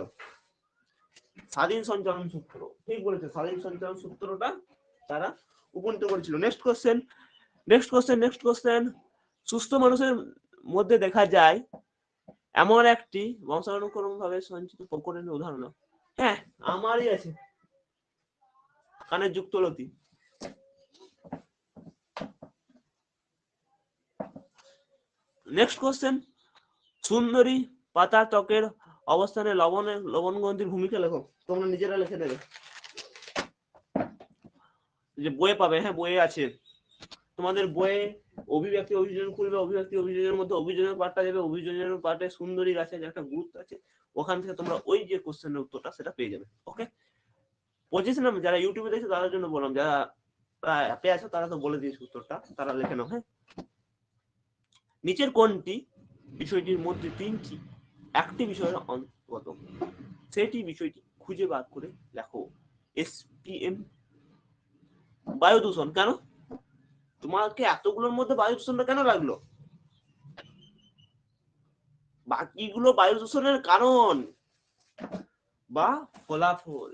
স্বাধীন সঞ্চালন সূত্র। ঠিক বলেছে, স্বাধীন সঞ্চালন সূত্রটা তারা উপনীত করেছিল। Next question. সুস্থ মানুষের মধ্যে দেখা যায় এমন একটি বংশানুক্রম ভাবে সঞ্চিত প্রকরণের উদাহরণ। হ্যাঁ, আমারই আছে, কানের যুক্তলতি। নেক্সট কোশ্চেন, সুন্দরী পাতা ত্বকের অবস্থানে লবণ গ্রন্থির ভূমিকা লেখো। তোমরা নিজেরা লিখে দেবে, যে বইয়ে পাবে। হ্যাঁ, বইয়ে আছে তোমাদের বইয়ে। অভিব্যক্তি অভিযোজন খুলবে, অভিব্যক্তি অভিযোজনের মধ্যে অভিযোজনের পার্টটা যাবে, অভিযোজনের পার্টে সুন্দরী গাছের একটা গুরুত্ব আছে, ওখান থেকে তোমরা ওই যে কোশ্চেনের উত্তরটা সেটা পেয়ে যাবে। ওকে, 25 নাম্বার যারা ইউটিউবে দেখছো তাদের জন্য বললাম, যারা অ্যাপে আছো তারা তো বলে দিয়েছে উত্তরটা, তারা লিখে নাও। হ্যাঁ, নিচের কোনটি বিষয়টির মধ্যে তিনটি একটি বিষয়ের অন্তর্গত, সেটি বিষয়টি খুঁজে বার করে লেখো। এসপিএম, বায়ু দূষণ। কেন তোমাকে এতগুলোর মধ্যে বায়ু দূষণটা কেন লাগলো? বাকিগুলো বায়ু দূষণের কারণ বা ফলাফল।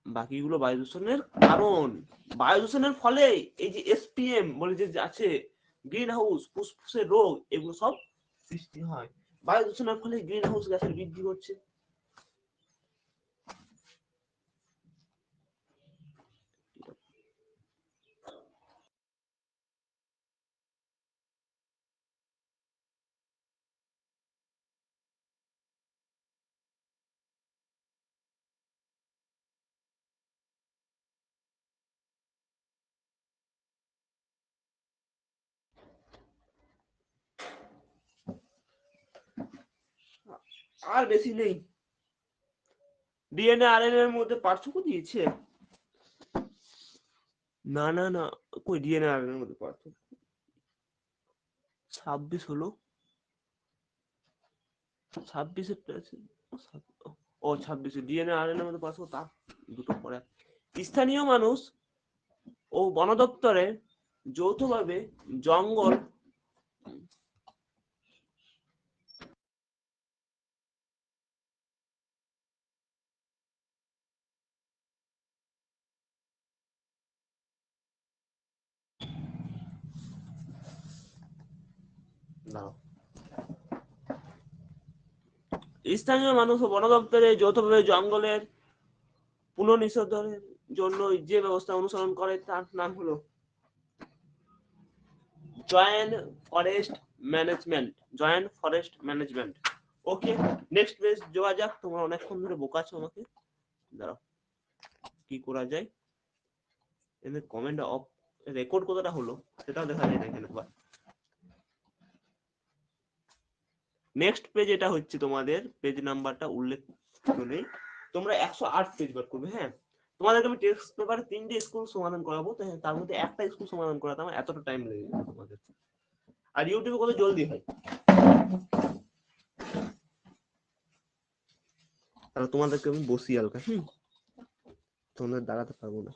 বাকিগুলো বায়ু দূষণের কারণ। বায়ু দূষণের ফলে এই যে এসপিএম বলে যে আছে গ্রিন হাউস ফুসফুসের রোগ, এগুলো সব সৃষ্টি হয়। বায়ু দূষণের ফলে গ্রিন হাউস গ্যাসের বৃদ্ধি করছে। আর বেশি নেই। ডিএনএ আরএনএ এর মধ্যে পার্থক্য দিয়েছে? না না না, কই ডিএনএ আরএনএ এর মধ্যে পার্থক্য? 26 হলো, 26 ও 26 ডিএনএ আরএনএ এর মধ্যে পার্থক্য, তা দুটো পরে। স্থানীয় মানুষ ও বন দপ্তরে যৌথভাবে জঙ্গল স্থানীয় মানুষ ও বন দপ্তরে যৌথভাবে জঙ্গলের পুনঃনিষেধনের জন্য যে ব্যবস্থা অনুসরণ করে তার নাম হলো joint forest management. Joint forest management. Okay, next page যাওয়া যাক। তোমরা অনেকক্ষণ ধরে বোকাচ্ছ আমাকে। দাঁড়াও, কি করা যায়? এখানে কমেন্ট অফ রেকর্ড কতটা হলো সেটাও দেখা যায় না এখানে। নেক্সট পেজ এটা হচ্ছে তোমাদের পেজ নাম্বারটা উল্লেখ করে তোমরা 108 পেজ বার করবে। হ্যাঁ, তোমাদেরকে আমি টেক্সট পেপারে 3টে স্কুল সমাধান করাবো, তো তার মধ্যে একটা স্কুল সমাধান করাতে আমার এতটা টাইম লেগে যাবে তোমাদের। আর ইউটিউবে কত জলদি হয়, তাহলে তোমাদেরকে আমি বসি হালকা। তোমাদের দাঁড়াতে পারবো না।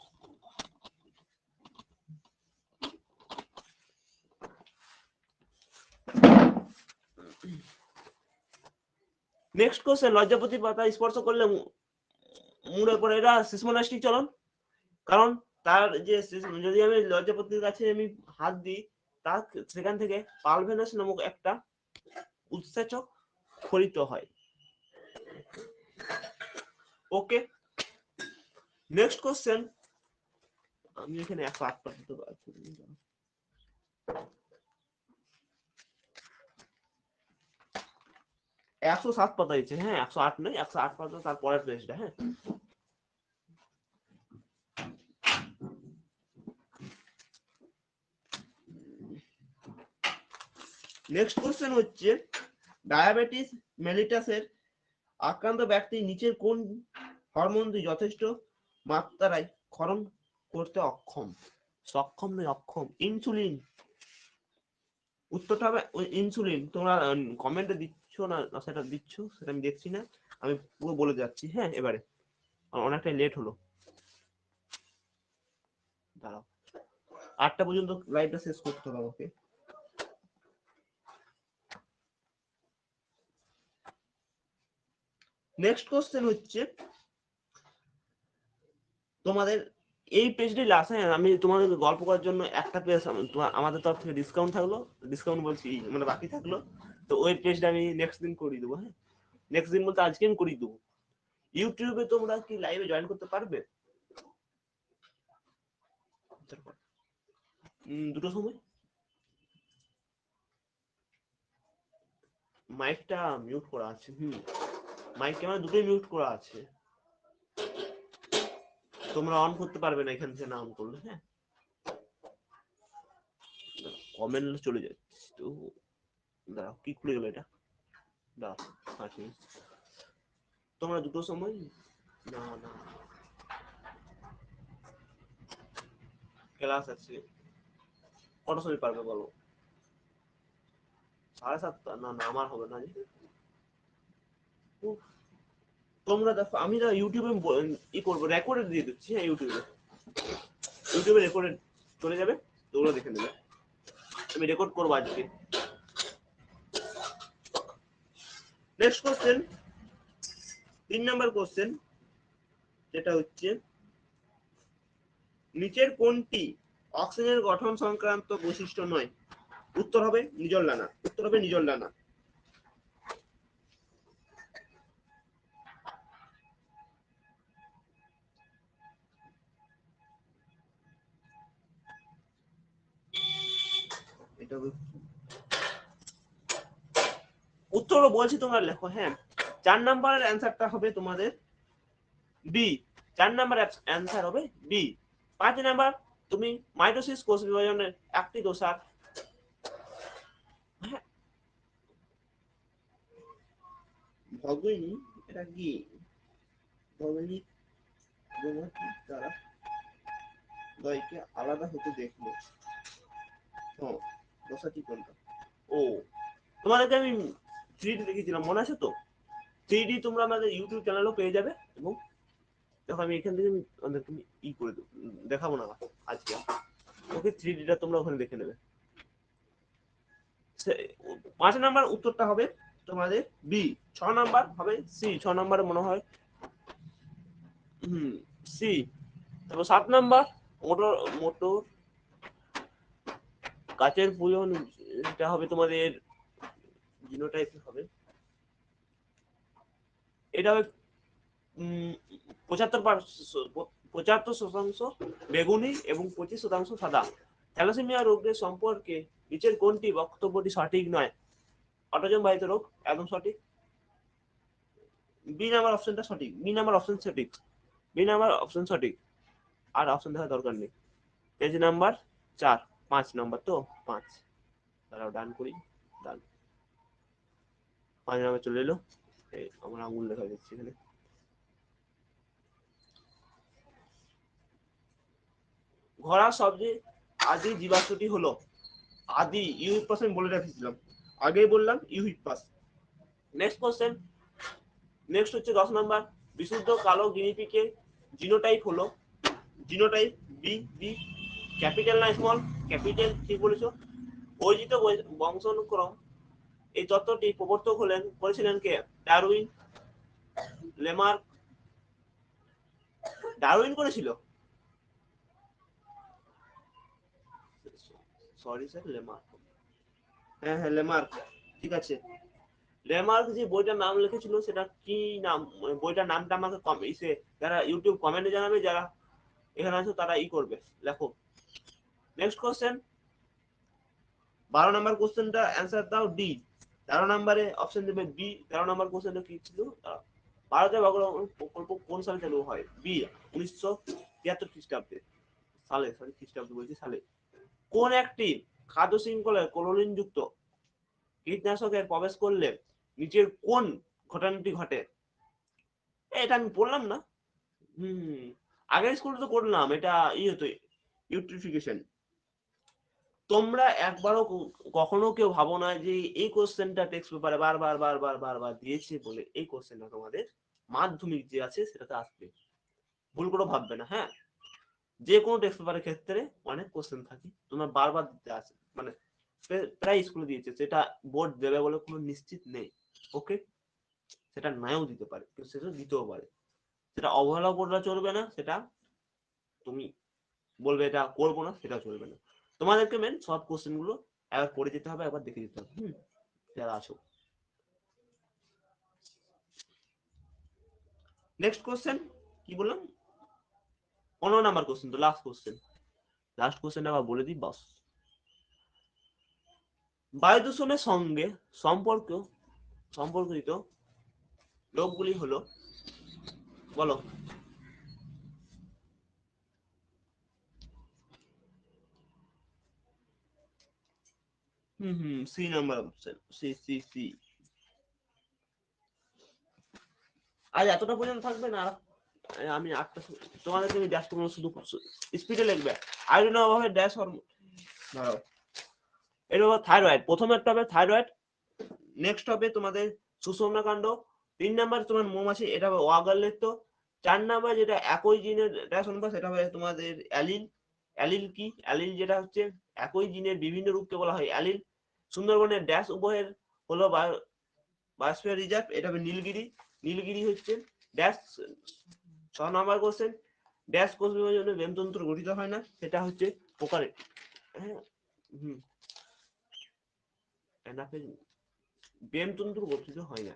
নেক্সট কোশ্চেন, লজ্জাপতি পাতা স্পর্শ করলে মুড়ে পড়ে এটা সিসমোলাস্টিক চলন। কারণ তার যে যদি আমি লজ্জাপতির কাছে আমি হাত দিই, তার সেখান থেকে পালভেনাস নামক একটা উৎসেচক খরিত হয়। ওকে, নেক্সট কোশ্চেন। আমি এখানে 108 পাতা আছে, 107 পাতা দিচ্ছে। হ্যাঁ, 108 নয়, 108 পাতা তার পরের পেজটা। হ্যাঁ, নেক্সট কোশ্চেন হচ্ছে ডায়াবেটিস মেলিটাসের আক্রান্ত ব্যক্তি নিচের কোন হরমোনটি যথেষ্ট মাত্রায় ক্ষরণ করতে অক্ষম? সক্ষম নয়, অক্ষম। ইনসুলিন। উত্তরটা হবে ইনসুলিন। তোমরা কমেন্টে দিচ্ছ না, সেটা দিচ্ছ সেটা আমি দেখছি না, আমি পুরো বলে যাচ্ছি। হ্যাঁ, এবারে অনেকটাই লেট হলো, দাঁড়াও 8টা পর্যন্ত লাইভটা শেষ করতে হবে আমাকে। নেক্সট কোশ্চেন হচ্ছে তোমাদের এই পেজটি লাস্ট। হ্যাঁ, আমি তোমাদের গল্প করার জন্য একটা পেজ আমাদের তরফ থেকে ডিসকাউন্ট থাকলো, ডিসকাউন্ট বলছি মানে বাকি থাকলো, তো ওই পেজটা আমি নেক্সট দিন করিয়ে দেবো। হ্যাঁ, নেক্সট দিন বলতে আজকে আমি করিয়ে দেবো। ইউটিউবে তোমরা কি লাইভে জয়েন করতে পারবে? দুটো সময়। মাইকটা মিউট করা আছে। মাইক ক্যামেরা দুটোই মিউট করা আছে, তোমরা অন করতে পারবে না এখান থেকে না অন করলে। হ্যাঁ, কমেন্ট চলে যাচ্ছে তো। দাঁড়াও, কি খুলে গেল এটা? দাঁড়াও, তোমরা দুটো সময়। না না, ক্লাস আছে, কটার সময় পারবে বলো? 7:30? না না, আমার হবে না। তোমরা দেখো, আমি না ইউটিউবে ই করবো, রেকর্ডে দিয়ে দিচ্ছি। হ্যাঁ, ইউটিউবে রেকর্ডে চলে যাবে, তোমরা দেখে নেবে। আমি রেকর্ড করবো আজকে। নেক্সট কোশ্চেন, 3 নাম্বার কোশ্চেন, যেটা হচ্ছে নিচের কোনটি অক্সিজেনের গঠন সংক্রান্ত বৈশিষ্ট্য নয়? উত্তর হবে নিজল ডানা। উত্তর হবে নিজল ডানা। এটা উত্তর বলছি, তোমরা লেখো। হ্যাঁ, 4 নাম্বারের অ্যান্সারটা হবে তোমাদের বি। 4 নাম্বার অ্যান্সার হবে বি। 5 নাম্বার, তুমি মাইটোসিস কোষ বিভাজনের একটি দোষার। হ্যাঁ, ভগিনী, এটা কি ভগিনী তারা দয়কে আলাদা হতে দেখলো। হ্যাঁ, দোষাটি কোনটা? ও, তোমাদেরকে আমি 3D দেখিয়েছিলাম, মনে আছে তো? 3D তোমরা আমাদের ইউটিউব চ্যানেলও পেয়ে যাবে। এবং দেখো, আমি এখান থেকে তোমাদেরকে করে দেখাবো না আজকে। ওকে, 3Dটা তোমরা ওখানে দেখে নেবে। 5 নাম্বার উত্তরটা হবে তোমাদের বি। 6 নাম্বার হবে সি। 6 নাম্বারে মনে হয় সি। তারপর 7 নাম্বার মোটর মোটর কাচের পূজন, এটা হবে তোমাদের জিনোটাইপ হবে। এটা হবে 75% বেগুনি এবং 25% সাদা। থ্যালাসেমিয়া রোগের সম্পর্কে নিচের কোনটি বক্তব্যটি সঠিক নয়? অটোজম বাহিত রোগ, একদম সঠিক। বি নাম্বার অপশনটা সঠিক। বি নাম্বার অপশন সঠিক। বি নাম্বার অপশন সঠিক। আর অপশন দেওয়ার দরকার নেই। Page number 4। 5 নাম্বার তো 5। দাঁড়াও, ডান করি। ডান। 5 নাম্বার চলে এলো। আমার আঙুল দেখা যাচ্ছে এখানে। ঘোড়া সবচেয়ে আদি জীবাশ্মটি হলো আদি ইউহিপাস। আমি বলে রেখেছিলাম, আগেই বললাম ইউহিপাস। Next question. নেক্সট হচ্ছে 10 নাম্বার। বিশুদ্ধ কালো গিনিপিকের জিনোটাইপ হলো জিনোটাইপ বি। বি ক্যাপিটাল না স্মল? ক্যাপিটাল, ঠিক বলেছো। বর্জিত বংশানুক্রম, এই তত্ত্বটি প্রবর্তক করেছিলেন কে? Darwin, Lamarck. ডারউইন করেছিল। Sorry sir, Lamarck. হ্যাঁ হ্যাঁ, লেমার্ক, ঠিক আছে। লেমার্ক যে বইটার নাম লিখেছিল সেটা কি নাম? বইটার নামটা আমাকে যারা ইউটিউব কমেন্টে জানাবে, যারা এখানে আছো তারা করবে, লেখো। Next question. 12 নাম্বার কোশ্চেনটা অ্যান্সার দাও ডি। 13 নাম্বারে অপশন দেবে বি। 13 নাম্বার কোশ্চেনটা কি ছিল? ভারতের অগ্রগমন প্রকল্প কোন সালে চালু হয়? বি 1973 খ্রিস্টাব্দে। সালে, সরি খ্রিস্টাব্দে বলছি, সালে। কোন একটি খাদ্য শৃঙ্খলায় ক্লোরিন যুক্ত কীটনাশকের প্রবেশ করলে নিচের কোন ঘটনাটি ঘটে? এটা আমি বললাম না? আগের স্কুলে তো করলাম। এটা হতো ইউট্রিফিকেশন। তোমরা একবারও কখনো কেউ ভাবো না যে এই কোশ্চেনটা টেক্সট পেপারে বারবার বারবার বারবার দিয়েছে বলে এই কোশ্চেনটা তোমাদের মাধ্যমিক যে আছে সেটাতে আসবে। ভুল করে ভাববে না। হ্যাঁ, যে কোনো টেক্সট পেপারের ক্ষেত্রে অনেক কোশ্চেন থাকে, তোমরা বারবার দিতে আসে, মানে প্রায় স্কুলে দিয়েছে, সেটা বোর্ড দেবে বলে কোনো নিশ্চিত নেই। ওকে, সেটা নাও দিতে পারে, সেটা দিতেও পারে। সেটা অবহেলা করলে চলবে না, সেটা তুমি বলবে এটা করবো না, সেটা চলবে না। তোমাদেরকে মেন সব কোশ্চেন গুলো একবার পড়ে যেতে হবে, একবার দেখে যেতে হবে। যারা আছো। নেক্সট কোশ্চেন কি বললাম? 15 নাম্বার কোশ্চেন, তো লাস্ট কোশ্চেন। লাস্ট কোশ্চেন আবার বলে দিই, বাস। বায়ু দূষণের সঙ্গে সম্পর্কিত রোগগুলি হলো, বলো। C number option, C C C. আজ এতটা পর্যন্ত থাকবে না। আমি 8টা তোমাদেরকে আমি ড্যাশ করবো, শুধু স্পিডে লিখবে। আই ডোন্ট নো অভাবে ড্যাশ হরমোন। ধরো, এটা হবে থাইরয়েড। প্রথম একটা হবে থাইরয়েড। নেক্সট হবে তোমাদের সুষুম্না কাণ্ড। 3 নাম্বার তোমার মৌমাছি, এটা হবে ওয়াগারলেত্ত। 4 নাম্বার যেটা একই জিনের ড্যাশ অনুপাত, সেটা হবে তোমাদের অ্যালিল। অ্যালিল কি? অ্যালিল যেটা হচ্ছে একই জিনের বিভিন্ন রূপকে বলা হয় অ্যালিল। সুন্দরবনের ড্যাশ উভয়ের হলো বায়োস্ফিয়ার রিজার্ভ, এটা হবে নীলগিরি। নীলগিরি হচ্ছে ড্যাশ। 6 number question. ড্যাশ কোষ বিভাজনে ব্যামতন্ত্র গঠিত হয় না, সেটা হচ্ছে প্রকারে। হ্যাঁ, ব্যামতন্ত্র গঠিত হয় না,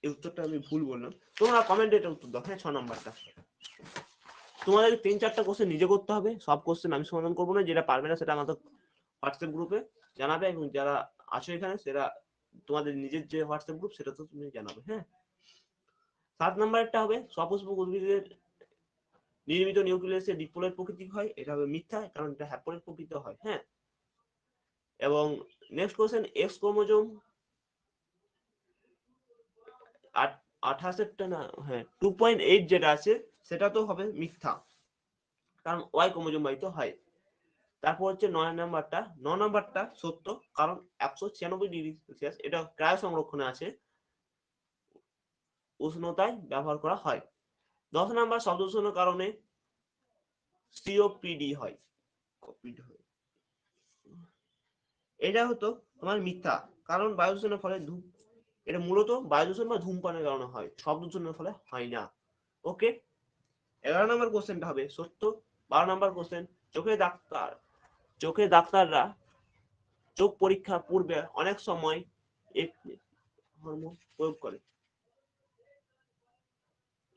এই উত্তরটা আমি ভুল বললাম, তোমরা কমেন্টে এটা উত্তর দাও। হ্যাঁ, 6 নাম্বারটা তোমাদের 3-4টা কোশ্চেন নিজে করতে হবে, সব কোশ্চেন আমি সমাধান করবো না, যেটা পারবে না সেটা আমাদের হোয়াটসঅ্যাপ গ্রুপে জানাবে, এবং যারা আছো এখানে সেটা তোমাদের নিজের যে হোয়াটসঅ্যাপ গ্রুপ সেটা তো তুমি জানাবে। হ্যাঁ, 7 নাম্বারটা হবে সপুষ্পক উদ্ভিদের নির্মিত নিউক্লিয়াসে ডিপোলের প্রকৃতি হয়, এটা হবে মিথ্যা, কারণ এটা হ্যাপ্লয়েড প্রকৃতি হয়। হ্যাঁ, এবং নেক্সট কোশ্চেন, এক্স ক্রোমোজোম 28 না, হ্যাঁ 2.8 যেটা আছে সেটা তো হবে মিথ্যা, কারণ ওয়াই ক্রোমোজোম বাহিত হয়। তারপর হচ্ছে 9 নাম্বারটা সত্য, কারণ 196 ডিগ্রি সেলসিয়াস এটা ক্রায় সংরক্ষণে আছে, উষ্ণতায় ব্যবহার করা হয়। 10 নাম্বার, শব্দ দূষণের কারণে সিওপিডি হয়, এটা হতো তোমার মিথ্যা, কারণ বায়ু দূষণের ফলে এটা মূলত বায়ু দূষণ বা ধূমপানের কারণে হয়, শব্দ দূষণের ফলে হয় না। ওকে, 11 নম্বর কোশ্চেনটা হবে সত্য। 12 নম্বর কোশ্চেন, চোখের ডাক্তাররা চোখ পরীক্ষার পূর্বে অনেক সময় হরমোন প্রয়োগ করে,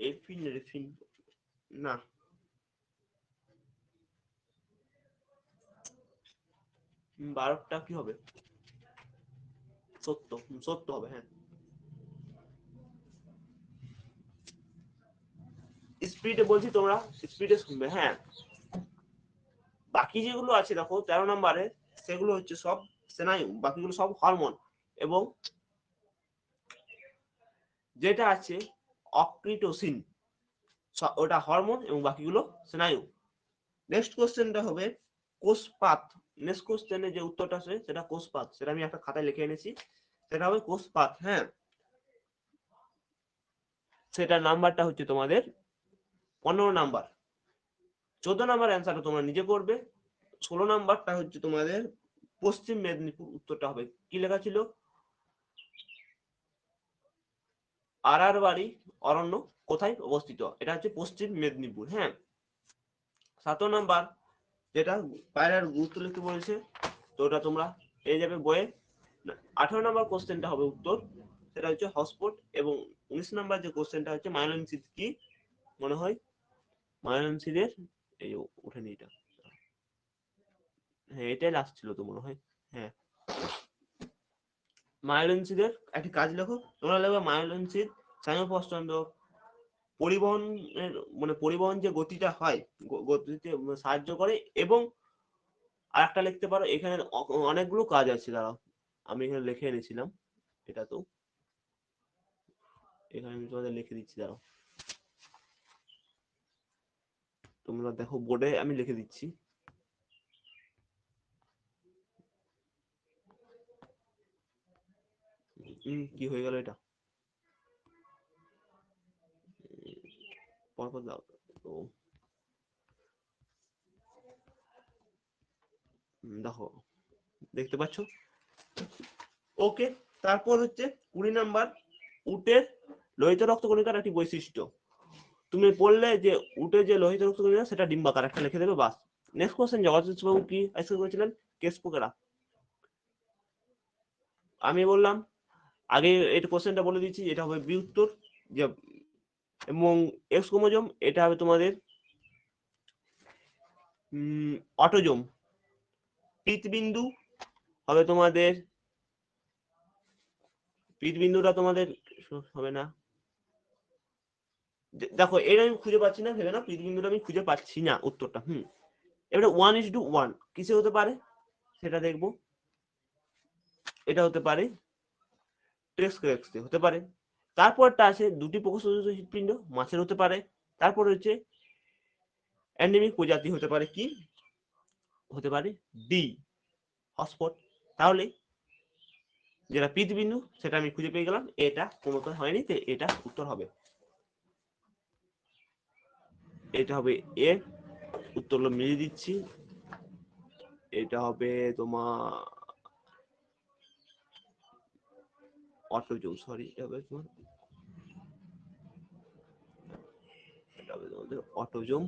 এপিনেফ্রিন না, 12টা কি হবে, সত্য, সত্য হবে। হ্যাঁ, স্পিডে বলছি, তোমরা স্পিডে শুনবে। হ্যাঁ, বাকি যেগুলো আছে দেখো 13 নম্বরে, সেগুলো হচ্ছে সব স্নায়ু, বাকিগুলো সব হরমোন, এবং যেটা আছে অক্সিটোসিন ওটা হরমোন, এবং বাকিগুলো স্নায়ু। নেক্সট কোশ্চেনটা হবে কোষপাত। নেক্সট কোশ্চেনে যে উত্তরটা আছে সেটা কোষপাত, সেটা আমি একটা খাতায় লিখে এনেছি, সেটা হবে কোষপাত। হ্যাঁ, সেটার নাম্বারটা হচ্ছে তোমাদের 15 নাম্বার। 14 নাম্বার অ্যান্সারটা তোমরা নিজে করবে। 16 নাম্বারটা হচ্ছে তোমাদের পশ্চিম মেদিনীপুর, উত্তরটা হবে কি লেখা ছিল, আড়ারবাড়ি অরণ্য কোথায় অবস্থিত, এটা হচ্ছে পশ্চিম মেদিনীপুর। হ্যাঁ, 7 নাম্বার, যেটা পায়রার গুরুত্ব লিখতে বলেছে, তো ওটা তোমরা পেয়ে যাবে বইয়ে। 18 নাম্বার কোশ্চেনটা হবে উত্তর, সেটা হচ্ছে হটস্পট। এবং 19 নাম্বার যে কোশ্চেনটা হচ্ছে মায়োলিন সিদ কি, মনে হয় মায়োলিন সিদের, এই ওঠেনি এটা, হ্যাঁ এটাই লাস্ট ছিল তো মনে হয়। হ্যাঁ, মায়োলিন সিদের একটি কাজ লেখো, তোমরা লিখবে মায়োলিন সিদ স্নায়ুপশ্চন্দ্র পরিবহনের, মানে পরিবহন যে গতিটা হয়, গতিতে সাহায্য করে। এবং আরেকটা লিখতে পারো, এখানে অনেকগুলো কাজ আছে, দাঁড়াও আমি এখানে লিখে এনেছিলাম, এটা তো এখানে আমি তোমাদের লিখে দিচ্ছি, দাঁড়াও তোমরা দেখো বোর্ডে আমি লিখে দিচ্ছি। কি হয়ে গেল এটা, পরপর দাও তো, দেখো দেখতে পাচ্ছ। ওকে, তারপর হচ্ছে 20 নাম্বার, উটের লোহিত রক্তকণিকার একটি বৈশিষ্ট্য, তুমি বললে যে উটের যে লোহিত রক্তকণিকা সেটা ডিম্বাকার, একটা লিখে দেবে বাস। নেক্সট কোশ্চেন, জগদীশ বাবু কি আবিষ্কার করেছিলেন, কেশ পোকেরা। আমি বললাম আগে এই কোশ্চেনটা বলে দিচ্ছি, এটা হবে বি উত্তর। যে এবং এক্স ক্রোমোজোম এটা হবে তোমাদের অটোজোম। পিতবিন্দু হবে তোমাদের, পিতবিন্দুটা তোমাদের হবে না, দেখো এটা আমি খুঁজে পাচ্ছি না, ভেবে না, পিতবিন্দুটা আমি খুঁজে পাচ্ছি না উত্তরটা। এবারে 1:1 কিসে হতে পারে সেটা দেখবো, এটা হতে পারে টেক্সক্রেক্সে হতে পারে। তারপরটা আছে দুটি প্রকোষ্ঠিত হৃৎপিণ্ড, মাছের হতে পারে। তারপর হচ্ছে এন্ডেমিক প্রজাতি হতে পারে, কি হতে পারে, ডি হটস্পট। তাহলে যেটা পিতবিন্দু সেটা আমি খুঁজে পেয়ে গেলাম, এটা কোনোটা হয়নি, তো এটা উত্তর হবে, এটা হবে এ উত্তর মিলিয়ে দিচ্ছি, এটা হবে তোমার অটোজোম, সরি এটা হবে তোমার হবে তোমাদের অটোজুম।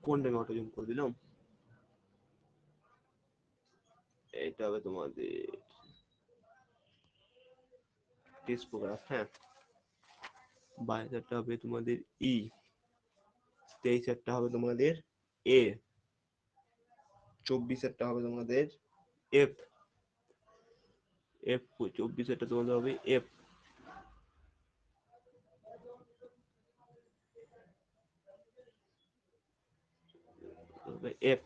কোন টাইমে অটোজুম করে দিলাম, এটা হবে তোমাদের টেস্টোগ্রাফ। হ্যাঁ, 22 হবে তোমাদের ই, 23 হবে তোমাদের এ, 24 হবে তোমাদের এফ, 24 তোমাদের হবে এফ, এফ,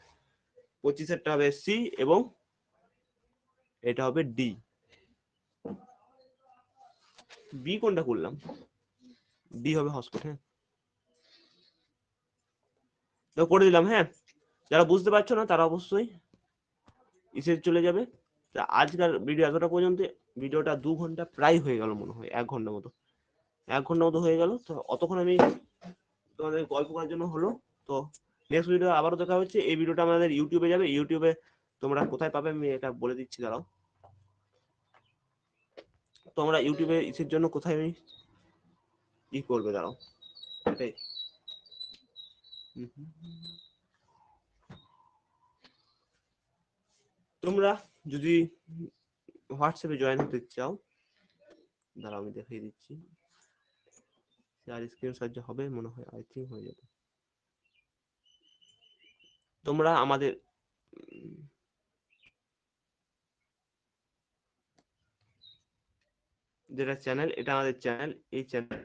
25 হবে সি, এবং এটা হবে ডি। বি কোনটা করলাম, ডি হবে হটস্পট। হ্যাঁ, তো করে দিলাম। হ্যাঁ, যারা বুঝতে পারছো না তারা অবশ্যই ইসে চলে যাবে। আজকের ভিডিও এতটা পর্যন্ত। ভিডিওটা 2 ঘন্টা প্রায় হয়ে গেল, মনে হয় 1 ঘন্টা মতো, 1 ঘন্টা মতো হয়ে গেল। তো অতক্ষণ আমি তোমাদের গল্প করার জন্য হলো। তো নেক্সট ভিডিও আবারও দেখা হচ্ছে। এই ভিডিওটা আমাদের ইউটিউবে যাবে। ইউটিউবে তোমরা কোথায় পাবে আমি এটা বলে দিচ্ছি, দাঁড়াও। তোমরা ইউটিউবে ইসের জন্য কোথায় ই করবে, দাঁড়াও এটাই। তোমরা যদি হোয়াটসঅ্যাপে জয়েন হতে চাও, দাঁড়াও আমি দেখিয়ে দিচ্ছি। আর স্ক্রিন সাহায্য হবে মনে হয়, আই থিঙ্ক হয়ে যাবে। তোমরা আমাদের যেটা চ্যানেল, এটা আমাদের চ্যানেল। এই চ্যানেল